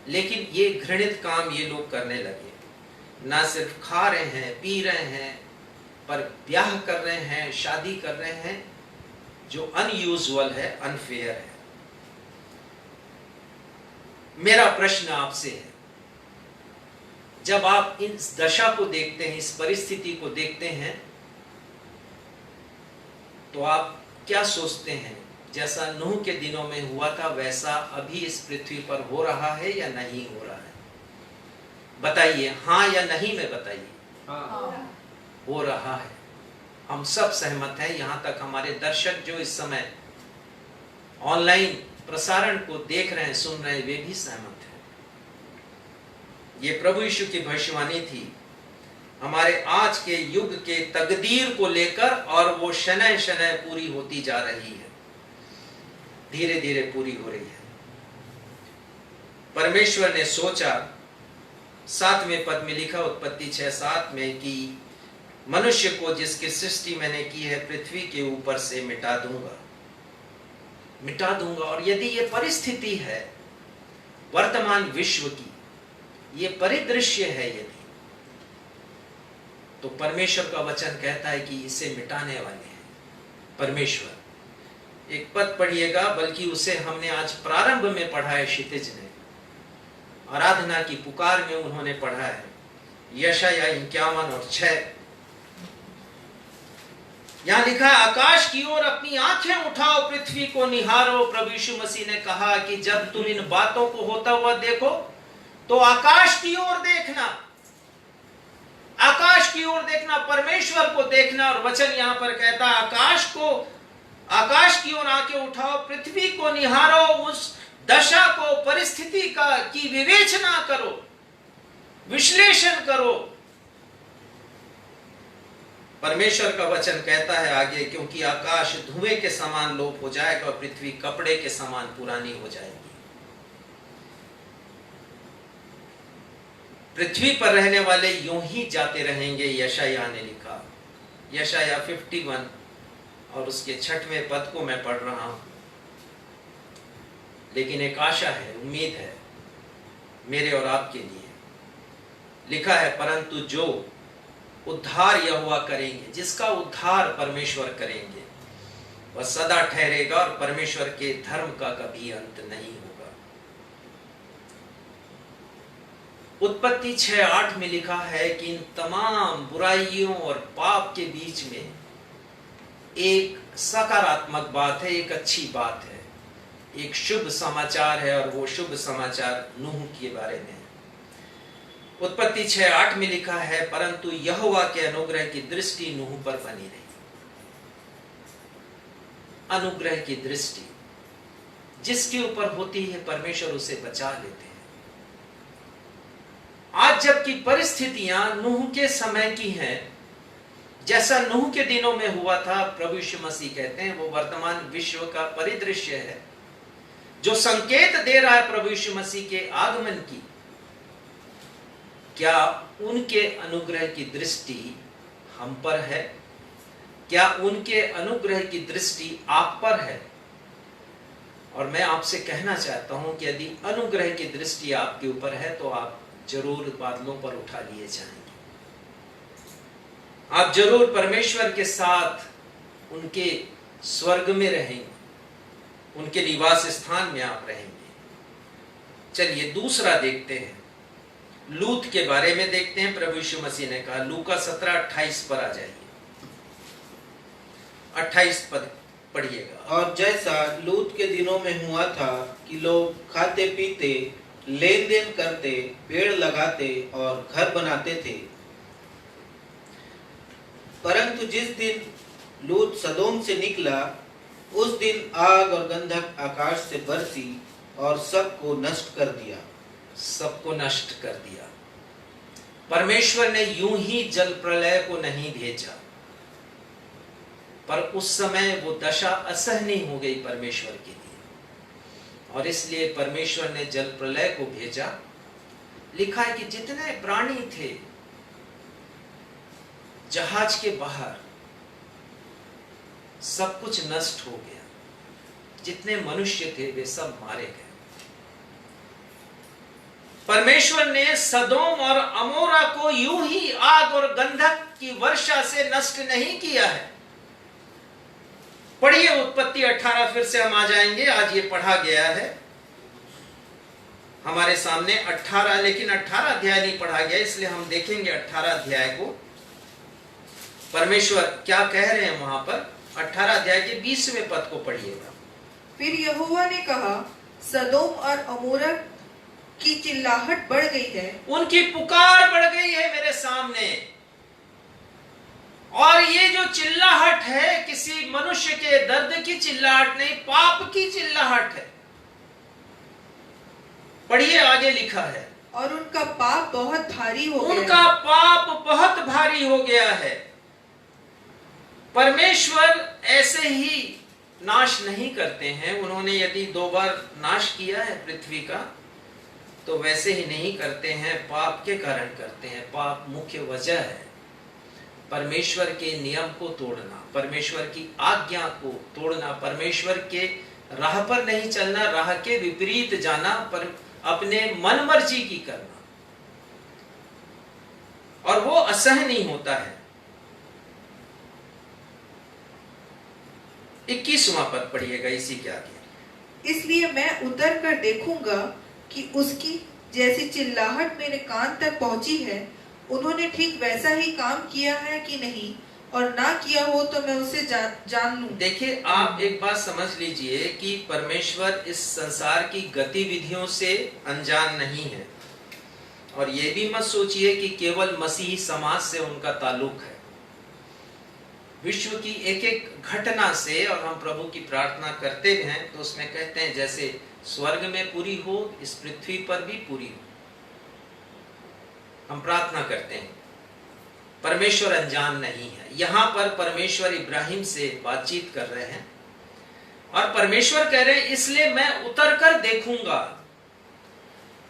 लेकिन ये घृणित काम ये लोग करने लगे। ना सिर्फ खा रहे हैं, पी रहे हैं, पर ब्याह कर रहे हैं, शादी कर रहे हैं, जो अनयूजुअल है, अनफेयर है। मेरा प्रश्न आपसे है, जब आप इस दशा को देखते हैं, इस परिस्थिति को देखते हैं, तो आप क्या सोचते हैं? जैसा नूह के दिनों में हुआ था वैसा अभी इस पृथ्वी पर हो रहा है या नहीं हो रहा है? बताइए, हाँ या नहीं में बताइए। हो रहा है। हम सब सहमत हैं, यहाँ तक हमारे दर्शक जो इस समय ऑनलाइन प्रसारण को देख रहे हैं, सुन रहे हैं, वे भी सहमत हैं। ये प्रभु यीशु की भविष्यवाणी थी हमारे आज के युग के तकदीर को लेकर, और वो शनय शनय पूरी होती जा रही है। धीरे धीरे पूरी हो रही है। परमेश्वर ने सोचा, 7वें पद में लिखा उत्पत्ति 6:7 में, कि मनुष्य को जिसकी सृष्टि मैंने की है पृथ्वी के ऊपर से मिटा दूंगा। और यदि ये परिस्थिति है वर्तमान विश्व की, ये परिदृश्य है यदि, तो परमेश्वर का वचन कहता है कि इसे मिटाने वाले हैं परमेश्वर। एक पद पढ़िएगा, बल्कि उसे हमने आज प्रारंभ में पढ़ा है, क्षितिज ने आराधना की पुकार में उन्होंने पढ़ा है, यशायाह 51 और 6। यहां लिखा है, आकाश की ओर अपनी आंखें उठाओ, पृथ्वी को निहारो। प्रभु यीशु मसीह ने कहा कि जब तुम इन बातों को होता हुआ देखो तो आकाश की ओर देखना, आकाश की ओर देखना, परमेश्वर को देखना। और वचन यहां पर कहता है, आकाश की ओर आंखें उठाओ, पृथ्वी को निहारो, उस दशा को, परिस्थिति की विवेचना करो, विश्लेषण करो। परमेश्वर का वचन कहता है आगे, क्योंकि आकाश धुएं के समान लोप हो जाएगा और पृथ्वी कपड़े के समान पुरानी हो जाएगी। पृथ्वी पर रहने वाले यूं ही जाते रहेंगे, यशायाह ने लिखा, यशायाह 51 और उसके 6वें पद को मैं पढ़ रहा हूं। लेकिन एक आशा है, उम्मीद है मेरे और आपके लिए। लिखा है, परंतु जो उद्धार यहोवा करेंगे, जिसका उद्धार परमेश्वर करेंगे, वह सदा ठहरेगा और परमेश्वर के धर्म का कभी अंत नहीं होगा। उत्पत्ति 6:8 में लिखा है कि इन तमाम बुराइयों और पाप के बीच में एक सकारात्मक बात है, एक अच्छी बात है, एक शुभ समाचार है, और वो शुभ समाचार नूह के बारे में। उत्पत्ति 6:8 में लिखा है, परंतु यहोवा के अनुग्रह की दृष्टि नूह पर बनी रही। अनुग्रह की दृष्टि जिसके ऊपर होती है, परमेश्वर उसे बचा लेते हैं। आज जबकि परिस्थितियां नूह के समय की हैं, जैसा नूह के दिनों में हुआ था, प्रभु यीशु मसीह कहते हैं वो वर्तमान विश्व का परिदृश्य है, जो संकेत दे रहा है प्रभु यीशु मसीह के आगमन की। क्या उनके अनुग्रह की दृष्टि हम पर है? क्या उनके अनुग्रह की दृष्टि आप पर है? और मैं आपसे कहना चाहता हूं कि यदि अनुग्रह की दृष्टि आपके ऊपर है तो आप जरूर बादलों पर उठा लिए जाएंगे। आप जरूर परमेश्वर के साथ उनके स्वर्ग में रहेंगे, उनके निवास स्थान में आप रहेंगे। चलिए दूसरा देखते हैं, लूत के बारे में देखते हैं। प्रभु यीशु मसीह ने कहा, लूका 17:28 पर आ जाइए, 28 पद पढ़िएगा। और जैसा लूत के दिनों में हुआ था कि लोग खाते पीते, लेन देन करते, पेड़ लगाते और घर बनाते थे, परंतु जिस दिन लूत सदोम से निकला, उस दिन आग और गंधक आकाश से बरसी और सबको नष्ट कर दिया। सबको नष्ट कर दिया। परमेश्वर ने यूं ही जल प्रलय को नहीं भेजा, पर उस समय वो दशा असहनीय हो गई परमेश्वर के लिए, और इसलिए परमेश्वर ने जल प्रलय को भेजा। लिखा है कि जितने प्राणी थे जहाज के बाहर, सब कुछ नष्ट हो गया। जितने मनुष्य थे वे सब मारे गए। परमेश्वर ने सदोम और अमोरा को यूं ही आग और गंधक की वर्षा से नष्ट नहीं किया है। पढ़िए उत्पत्ति 18, फिर से हम आ जाएंगे। आज ये पढ़ा गया है हमारे सामने 18, लेकिन 18 अध्याय नहीं पढ़ा गया, इसलिए हम देखेंगे 18 अध्याय को। परमेश्वर क्या कह रहे हैं वहां पर। 18 अध्याय के 20वें पद को पढ़िएगा। फिर यहोवा ने कहा, सदोम और अमोरा की चिल्लाहट बढ़ गई है, उनकी पुकार बढ़ गई है मेरे सामने, और ये जो चिल्लाहट है किसी मनुष्य के दर्द की चिल्लाहट नहीं, पाप की चिल्लाहट है। पढ़िए आगे लिखा है, और उनका पाप बहुत भारी हो गया। उनका पाप बहुत भारी हो गया है। परमेश्वर ऐसे ही नाश नहीं करते हैं। उन्होंने यदि 2 बार नाश किया है पृथ्वी का, तो वैसे ही नहीं करते हैं, पाप के कारण करते हैं। पाप मुख्य वजह है परमेश्वर के नियम को तोड़ना, परमेश्वर की आज्ञा को तोड़ना, परमेश्वर के राह पर नहीं चलना, राह के विपरीत जाना, पर अपने मन मर्जी की करना, और वो असहनीय होता है। 21वां पद पढ़िएगा इसी के आगे। इसलिए मैं उतर कर देखूंगा कि उसकी जैसी चिल्लाहट मेरे कान तक पहुंची है, उन्होंने ठीक वैसा ही काम किया है कि नहीं, और ना किया हो तो मैं उसे जान लूं। देखिए, आप एक बात समझ लीजिए कि परमेश्वर इस संसार की गतिविधियों से अनजान नहीं है, और ये भी मत सोचिए कि केवल मसीही समाज से उनका ताल्लुक है। विश्व की एक एक घटना से, और हम प्रभु की प्रार्थना करते हैं तो उसमें कहते हैं जैसे स्वर्ग में पूरी हो, इस पृथ्वी पर भी पूरी हो। हम प्रार्थना करते हैं, परमेश्वर अनजान नहीं है। यहां पर परमेश्वर इब्राहिम से बातचीत कर रहे हैं, और परमेश्वर कह रहे हैं इसलिए मैं उतर कर देखूंगा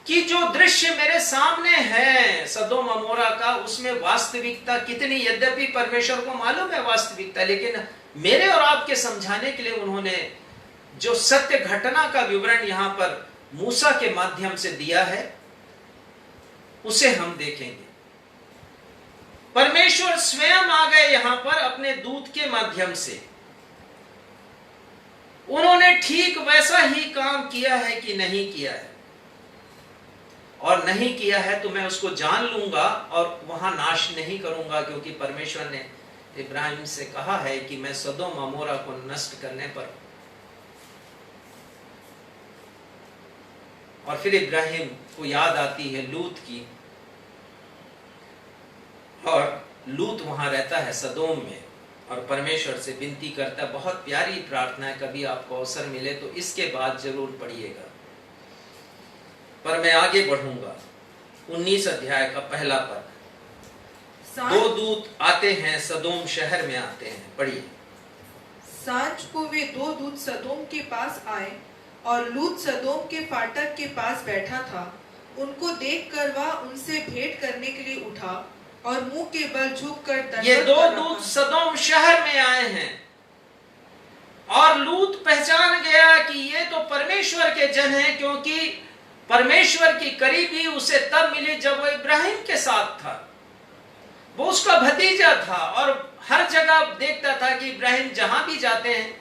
कि जो दृश्य मेरे सामने है सदोम अमोरा का, उसमें वास्तविकता कितनी, यद्यपि परमेश्वर को मालूम है वास्तविकता, लेकिन मेरे और आपके समझाने के लिए उन्होंने जो सत्य घटना का विवरण यहां पर मूसा के माध्यम से दिया है, उसे हम देखेंगे। परमेश्वर स्वयं आ गए यहां पर अपने दूत के माध्यम से। उन्होंने ठीक वैसा ही काम किया है कि नहीं किया है, और नहीं किया है तो मैं उसको जान लूंगा और वहां नाश नहीं करूंगा, क्योंकि परमेश्वर ने इब्राहिम से कहा है कि मैं सदोम अमोरा को नष्ट करने पर। और फिर इब्राहिम को याद आती है लूत की, और लूत वहां रहता है सदोम में, और परमेश्वर से विनती करता है। बहुत प्यारी प्रार्थना है, कभी आपको अवसर मिले तो इसके बाद जरूर पढ़िएगा। पर मैं आगे बढ़ूंगा। 19 अध्याय का पहला पद। 2 दूत आते हैं, सदोम शहर में आते हैं। पढ़िए। सांझ को वे 2 दूत सदोम के पास आए, और लूत सदोम के फाटक के पास बैठा था। उनको देखकर वह उनसे भेंट करने के लिए उठा, और मुंह के बल झुककर दंडवत ये 2 कर दूत रहा। सदोम शहर में आए हैं, और लूत पहचान गया कि ये तो परमेश्वर के जन हैं, क्योंकि परमेश्वर की करीबी उसे तब मिली जब वो इब्राहिम के साथ था। वो उसका भतीजा था, और हर जगह देखता था कि इब्राहिम जहां भी जाते हैं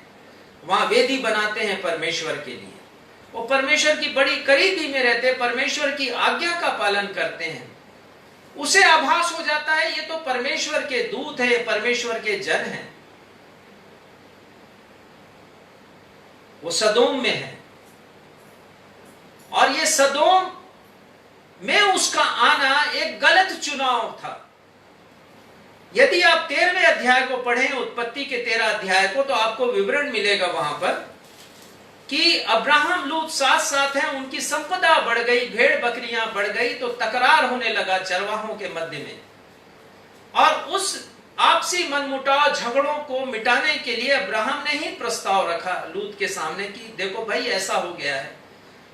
वहां वेदी बनाते हैं परमेश्वर के लिए। वो परमेश्वर की बड़ी करीबी में रहते, परमेश्वर की आज्ञा का पालन करते हैं। उसे आभास हो जाता है ये तो परमेश्वर के दूत है, परमेश्वर के जन हैं। वो सदोम में है, और ये सदोम में उसका आना एक गलत चुनाव था। यदि आप 13वें अध्याय को पढ़ें, उत्पत्ति के 13 अध्याय को, तो आपको विवरण मिलेगा वहां पर कि अब्राहम लूत साथ साथ हैं, उनकी संपदा बढ़ गई, भेड़ बकरियां बढ़ गई, तो तकरार होने लगा चरवाहों के मध्य में। और उस आपसी मनमुटाव झगड़ों को मिटाने के लिए अब्राहम ने ही प्रस्ताव रखा लूत के सामने कि देखो भाई ऐसा हो गया है,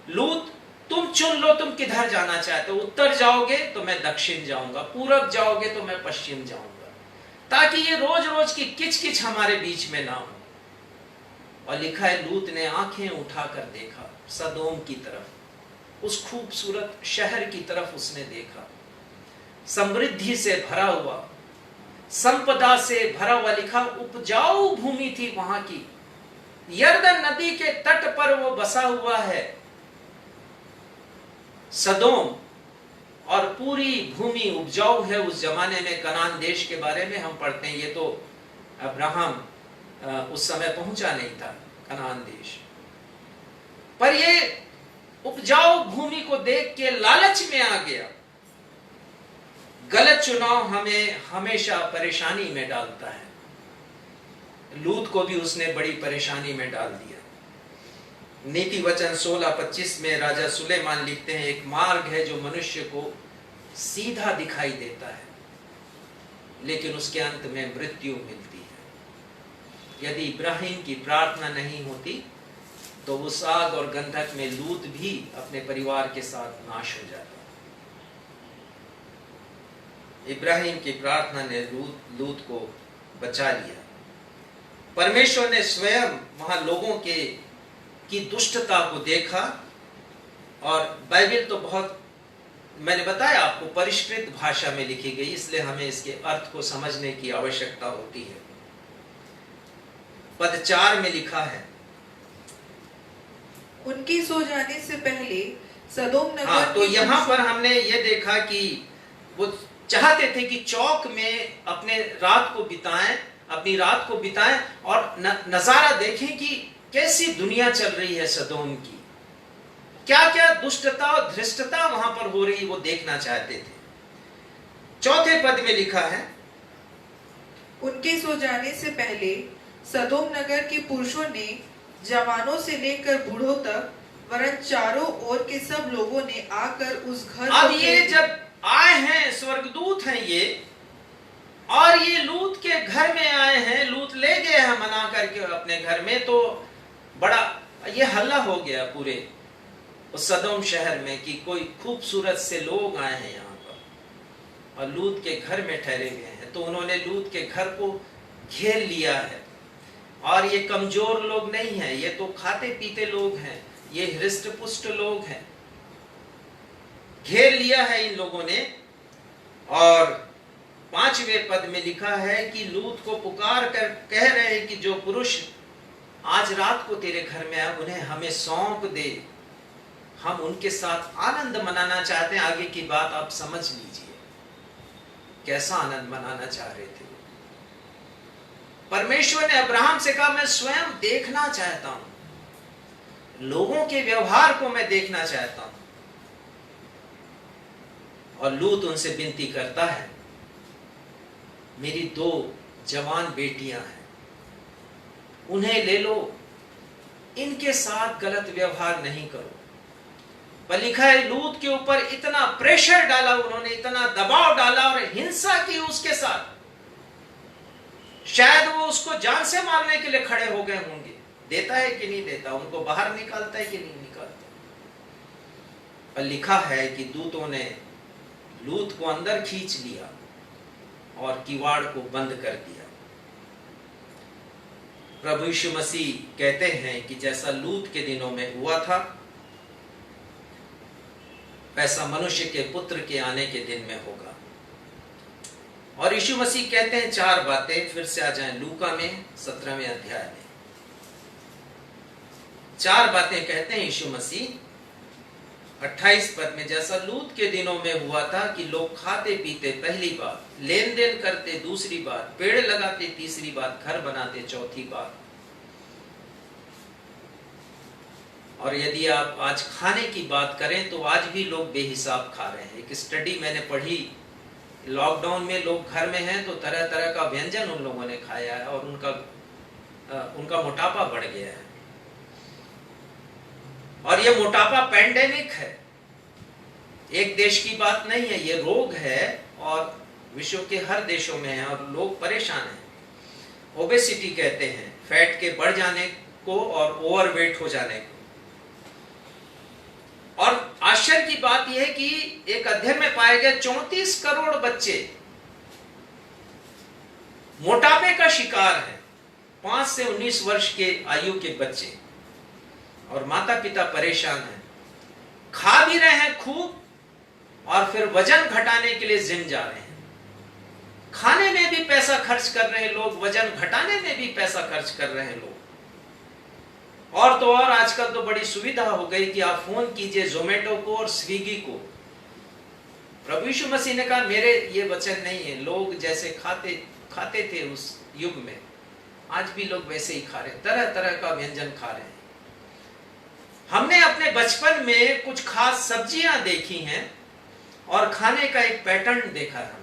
लूत तुम चुन लो तुम किधर जाना चाहते हो। उत्तर जाओगे तो मैं दक्षिण जाऊंगा, पूरब जाओगे तो मैं पश्चिम जाऊंगा, ताकि ये रोज रोज की किचकिच हमारे बीच में ना हो। और लिखा है लूत ने आंखें उठाकर देखा सदोम की तरफ, उस खूबसूरत शहर की तरफ उसने देखा, समृद्धि से भरा हुआ, संपदा से भरा हुआ। लिखा उपजाऊ भूमि थी वहां की, यरदन नदी के तट पर वो बसा हुआ है सदोम, और पूरी भूमि उपजाऊ है। उस जमाने में कनान देश के बारे में हम पढ़ते हैं, ये तो अब्राहम उस समय पहुंचा नहीं था कनान देश, पर ये उपजाऊ भूमि को देख के लालच में आ गया। गलत चुनाव हमें हमेशा परेशानी में डालता है। लूत को भी उसने बड़ी परेशानी में डाल दिया। नीति वचन 16:25 में राजा सुलेमान लिखते हैं, एक मार्ग है जो मनुष्य को सीधा दिखाई देता है, लेकिन उसके अंत में मृत्यु मिलती है। यदि इब्राहिम की प्रार्थना नहीं होती तो उस आग और गंधक में लूत भी अपने परिवार के साथ नाश हो जाता। इब्राहिम की प्रार्थना ने लूत को बचा लिया। परमेश्वर ने स्वयं वहां लोगों की दुष्टता को देखा, और बाइबल तो बहुत, मैंने बताया आपको, परिष्कृत भाषा में लिखी गई, इसलिए हमें इसके अर्थ को समझने की आवश्यकता होती है। पद 4 में लिखा है, उनके सो जाने से पहले सदोम नगर। हाँ, तो यहाँ पर हमने ये देखा कि वो चाहते थे कि चौक में अपने रात को बिताएं, अपनी रात को बिताएं और नजारा देखें कि कैसी दुनिया चल रही है सदोम की, क्या क्या दुष्टता और धृष्टता वहां पर हो रही, वो देखना चाहते थे। चौथे पद में लिखा है, उनके सो जाने से पहले सदोम नगर के पुरुषों ने जवानों से लेकर बूढ़ों तक, वरन चारों ओर के सब लोगों ने आकर उस घर अब ये जब आए हैं, स्वर्गदूत हैं ये, और ये लूत के घर में आए हैं, लूत ले गए हैं मना करके अपने घर में, तो बड़ा ये हल्ला हो गया पूरे उस सदोम शहर में कि कोई खूबसूरत से लोग आए हैं यहाँ पर और लूत के घर में ठहरे गए हैं। तो उन्होंने लूत के घर को घेर लिया है, और ये कमजोर लोग नहीं हैं, ये तो खाते पीते लोग हैं, ये हृष्ट पुष्ट लोग हैं। घेर लिया है इन लोगों ने। और 5वें पद में लिखा है कि लूत को पुकार कर कह रहे हैं कि जो पुरुष आज रात को तेरे घर में आए उन्हें हमें सौंप दे, हम उनके साथ आनंद मनाना चाहते हैं। आगे की बात आप समझ लीजिए, कैसा आनंद मनाना चाह रहे थे। परमेश्वर ने अब्राहम से कहा, मैं स्वयं देखना चाहता हूं, लोगों के व्यवहार को मैं देखना चाहता हूं। और लूत उनसे विनती करता है, मेरी 2 जवान बेटियां हैं, उन्हें ले लो, इनके साथ गलत व्यवहार नहीं करो। पर लिखा है लूत के ऊपर इतना प्रेशर डाला उन्होंने, इतना दबाव डाला और हिंसा की उसके साथ, शायद वो उसको जान से मारने के लिए खड़े हो गए होंगे। देता है कि नहीं देता, उनको बाहर निकालता है कि नहीं निकालता। पर लिखा है कि दूतों ने लूत को अंदर खींच लिया और किवाड़ को बंद कर दिया। प्रभु यीशु मसीह कहते हैं कि जैसा लूत के दिनों में हुआ था, वैसा मनुष्य के पुत्र के आने के दिन में होगा। और यीशु मसीह कहते हैं 4 बातें, फिर से आ जाएं लूका में 17वें अध्याय में। 4 बातें कहते हैं यीशु मसीह। 28 पद में, जैसा लूत के दिनों में हुआ था कि लोग खाते पीते पहली बार, लेन देन करते दूसरी बार, पेड़ लगाते तीसरी बार, घर बनाते चौथी बार। और यदि आप आज खाने की बात करें तो आज भी लोग बेहिसाब खा रहे हैं। एक स्टडी मैंने पढ़ी, लॉकडाउन में लोग घर में हैं तो तरह तरह का व्यंजन उन लोगों ने खाया है और उनका मोटापा बढ़ गया है। और ये मोटापा पैंडेमिक है, एक देश की बात नहीं है, ये रोग है और विश्व के हर देशों में है और लोग परेशान हैं। ओबेसिटी कहते हैं, फैट के बढ़ जाने को और ओवरवेट हो जाने को। और आश्चर्य की बात यह है कि एक अध्ययन में पाया गया 34 करोड़ बच्चे मोटापे का शिकार हैं, 5 से 19 वर्ष के आयु के बच्चे। और माता पिता परेशान हैं, खा भी रहे हैं खूब और फिर वजन घटाने के लिए जिम जा रहे हैं। खाने में भी पैसा खर्च कर रहे हैं लोग, वजन घटाने में भी पैसा खर्च कर रहे हैं लोग। और तो और आजकल तो बड़ी सुविधा हो गई कि आप फोन कीजिए जोमेटो को और स्विगी को। प्रभु यीशु मसीह ने कहा मेरे ये वचन नहीं है, लोग जैसे खाते थे उस युग में, आज भी लोग वैसे ही खा रहे हैं, तरह तरह का व्यंजन खा रहे हैं। हमने अपने बचपन में कुछ खास सब्जियां देखी हैं और खाने का एक पैटर्न देखा है हमने।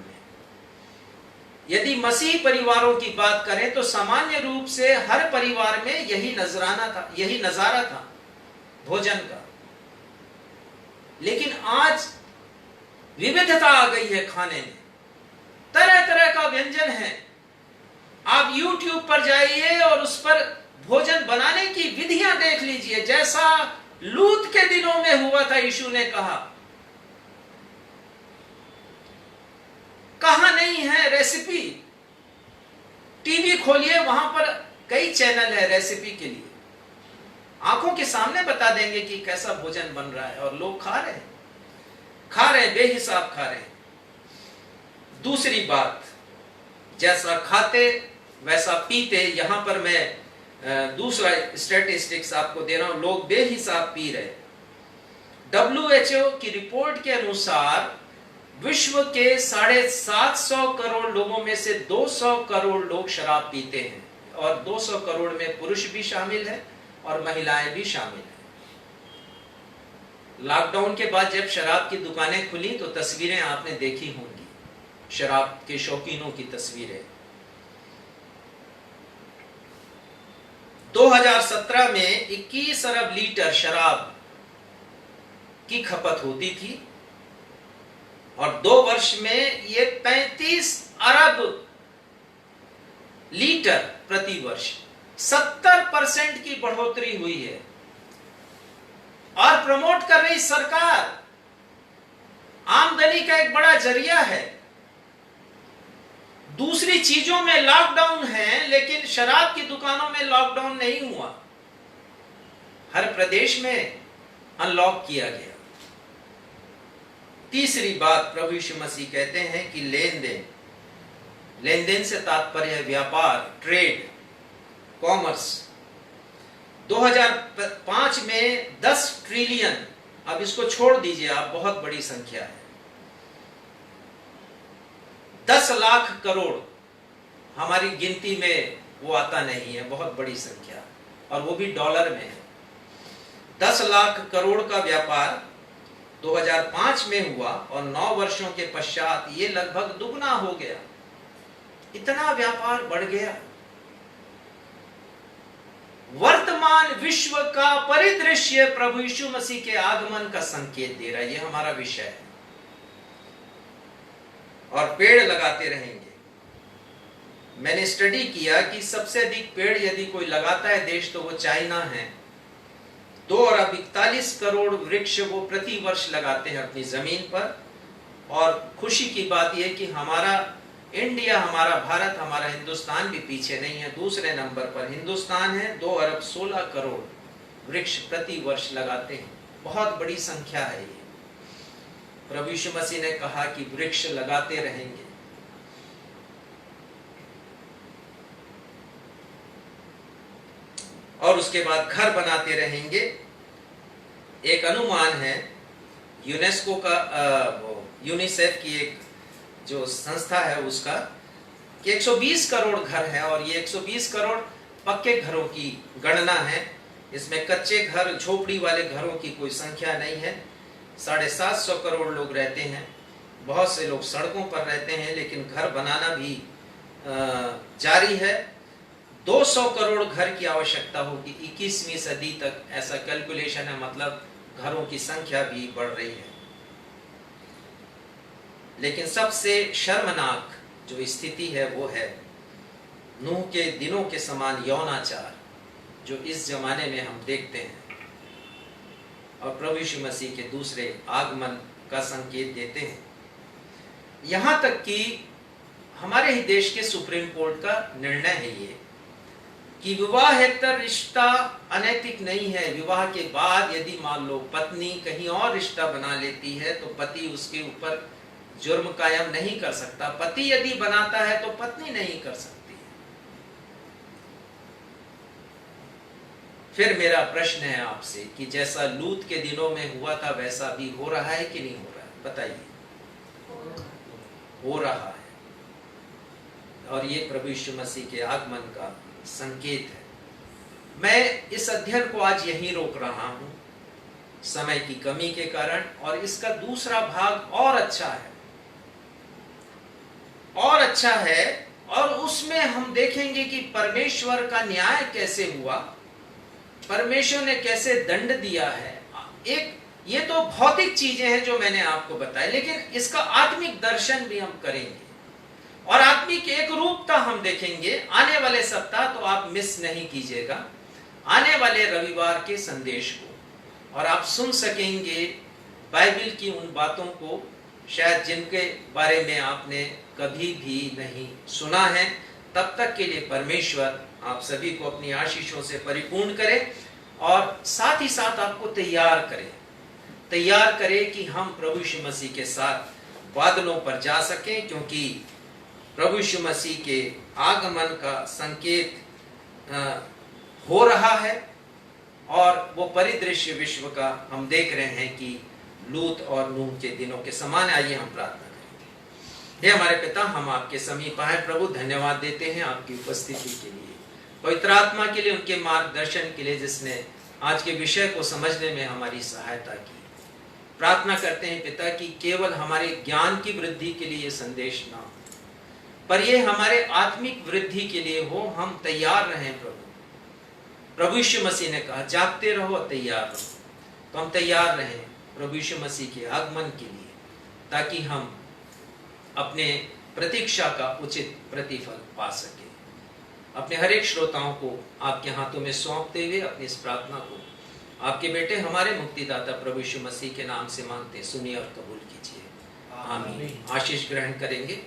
यदि मसीह परिवारों की बात करें तो सामान्य रूप से हर परिवार में यही नजारा था भोजन का। लेकिन आज विविधता आ गई है खाने में, तरह तरह का व्यंजन है। आप YouTube पर जाइए और उस पर भोजन बनाने की विधियां देख लीजिए, जैसा लूत के दिनों में हुआ था। यीशु ने कहा नहीं है रेसिपी। टीवी खोलिए, वहां पर कई चैनल है रेसिपी के लिए, आंखों के सामने बता देंगे कि कैसा भोजन बन रहा है, और लोग खा रहे हैं, बेहिसाब खा रहे हैं। दूसरी बात, जैसा खाते वैसा पीते। यहां पर मैं दूसरा स्टैटिस्टिक्स आपको दे रहा हूं, लोग बेहिसाब पी रहे। WHO की रिपोर्ट के अनुसार विश्व के 750 करोड़ लोगों में से 200 करोड़ लोग शराब पीते हैं, और 200 करोड़ में पुरुष भी शामिल है और महिलाएं भी शामिल हैं। लॉकडाउन के बाद जब शराब की दुकानें खुली तो तस्वीरें आपने देखी होंगी, शराब के शौकीनों की तस्वीरें। 2017 में 21 अरब लीटर शराब की खपत होती थी, और 2 वर्ष में ये 35 अरब लीटर प्रति वर्ष, 70% की बढ़ोतरी हुई है। और प्रमोट कर रही सरकार, आमदनी का एक बड़ा जरिया है। दूसरी चीजों में लॉकडाउन है, लेकिन शराब की दुकानों में लॉकडाउन नहीं हुआ, हर प्रदेश में अनलॉक किया गया। तीसरी बात, प्रभु यीशु मसीह कहते हैं कि लेन देन से तात्पर्य है व्यापार, ट्रेड, कॉमर्स। 2005 में 10 ट्रिलियन, अब इसको छोड़ दीजिए आप, बहुत बड़ी संख्या है। 10 लाख करोड़ हमारी गिनती में वो आता नहीं है, बहुत बड़ी संख्या, और वो भी डॉलर में है। 10 लाख करोड़ का व्यापार 2005 में हुआ, और 9 वर्षों के पश्चात ये लगभग दुगना हो गया। इतना व्यापार बढ़ गया। वर्तमान विश्व का परिदृश्य प्रभु यीशु मसीह के आगमन का संकेत दे रहा है। ये हमारा विषय है, और पेड़ लगाते रहेंगे। मैंने स्टडी किया कि सबसे अधिक पेड़ यदि कोई लगाता है देश, तो वो चाइना है। 2 अरब 41 करोड़ वृक्ष वो प्रति वर्ष लगाते हैं अपनी जमीन पर। और खुशी की बात यह कि हमारा इंडिया, हमारा भारत, हमारा हिंदुस्तान भी पीछे नहीं है। दूसरे नंबर पर हिंदुस्तान है, 2 अरब 16 करोड़ वृक्ष प्रति वर्ष लगाते हैं। बहुत बड़ी संख्या है ये। प्रभु यीशु मसीह ने कहा कि वृक्ष लगाते रहेंगे। और उसके बाद घर बनाते रहेंगे। एक अनुमान है यूनेस्को का, यूनिसेफ की एक जो संस्था है उसका, कि 120 करोड़ घर है, और ये 120 करोड़ पक्के घरों की गणना है। इसमें कच्चे घर, झोपड़ी वाले घरों की कोई संख्या नहीं है। 750 करोड़ लोग रहते हैं। बहुत से लोग सड़कों पर रहते हैं, लेकिन घर बनाना भी जारी है। 200 करोड़ घर की आवश्यकता होगी 21वीं सदी तक, ऐसा कैलकुलेशन है। मतलब घरों की संख्या भी बढ़ रही है। लेकिन सबसे शर्मनाक जो स्थिति है वो है नूह के दिनों के समान यौनाचार, जो इस जमाने में हम देखते हैं, और प्रभु यीशु मसीह के दूसरे आगमन का संकेत देते हैं। यहां तक कि हमारे ही देश के सुप्रीम कोर्ट का निर्णय है ये कि विवाहेतर रिश्ता अनैतिक नहीं है। विवाह के बाद यदि मान लो पत्नी कहीं और रिश्ता बना लेती है, तो पति उसके ऊपर जुर्म कायम नहीं कर सकता। पति यदि बनाता है तो पत्नी नहीं कर सकती। फिर मेरा प्रश्न है आपसे कि जैसा लूत के दिनों में हुआ था वैसा भी हो रहा है कि नहीं हो रहा है? बताइए। हो रहा है, और ये प्रभु यीशु मसीह के आगमन का संकेत है। मैं इस अध्ययन को आज यहीं रोक रहा हूं समय की कमी के कारण, और इसका दूसरा भाग और अच्छा है, और उसमें हम देखेंगे कि परमेश्वर का न्याय कैसे हुआ, परमेश्वर ने कैसे दंड दिया है। ये तो भौतिक चीजें हैं जो मैंने आपको बताया, लेकिन इसका आत्मिक दर्शन भी हम करेंगे। और आत्मिक एक रूपता हम देखेंगे आने वाले सप्ताह, तो आप मिस नहीं कीजिएगा आने वाले रविवार के संदेश को, और आप सुन सकेंगे बाइबल की उन बातों को शायद जिनके बारे में आपने कभी भी नहीं सुना है। तब तक के लिए परमेश्वर आप सभी को अपनी आशीषों से परिपूर्ण करे और साथ ही साथ आपको तैयार करे कि हम प्रभु यीशु मसीह के साथ बादलों पर जा सकें, क्योंकि प्रभु यीशु मसीह के आगमन का संकेत हो रहा है और वो परिदृश्य विश्व का हम देख रहे हैं कि लूत और नूह के दिनों के समान। आइए हम प्रार्थना करेंगे। हे हमारे पिता, हम आपके समीप आए प्रभु, धन्यवाद देते हैं आपकी उपस्थिति के लिए, पवित्र आत्मा के लिए, उनके मार्गदर्शन के लिए जिसने आज के विषय को समझने में हमारी सहायता की। प्रार्थना करते हैं पिता कि केवल हमारे ज्ञान की वृद्धि के लिए ये संदेश ना हो, पर ये हमारे आत्मिक वृद्धि के लिए हो। हम तैयार रहें प्रभु यीशु मसीह ने कहा जागते रहो और तैयार रहो, तो हम तैयार रहें प्रभु यीशु मसीह के आगमन के लिए, ताकि हम अपने प्रतीक्षा का उचित प्रतिफल पा सके। अपने हर एक श्रोताओं को आपके हाथों में सौंपते हुए अपनी इस प्रार्थना को आपके बेटे हमारे मुक्तिदाता प्रभु यीशु मसीह के नाम से मांगते, सुनिए और कबूल कीजिए, आमीन। आशीष ग्रहण करेंगे।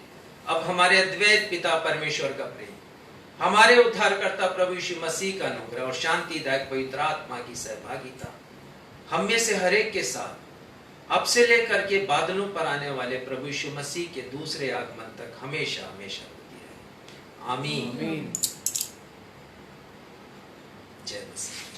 अब हमारे अद्वैत पिता परमेश्वर का प्रेम, हमारे उद्धारकर्ता प्रभु यीशु मसीह का अनुग्रह और शांतिदायक पवित्र आत्मा की सहभागिता हम में से हर एक के साथ अब से लेकर के बादलों पर आने वाले प्रभु यीशु मसीह के दूसरे आगमन तक हमेशा हमेशा होती रहे, आमीन। जय मसीह।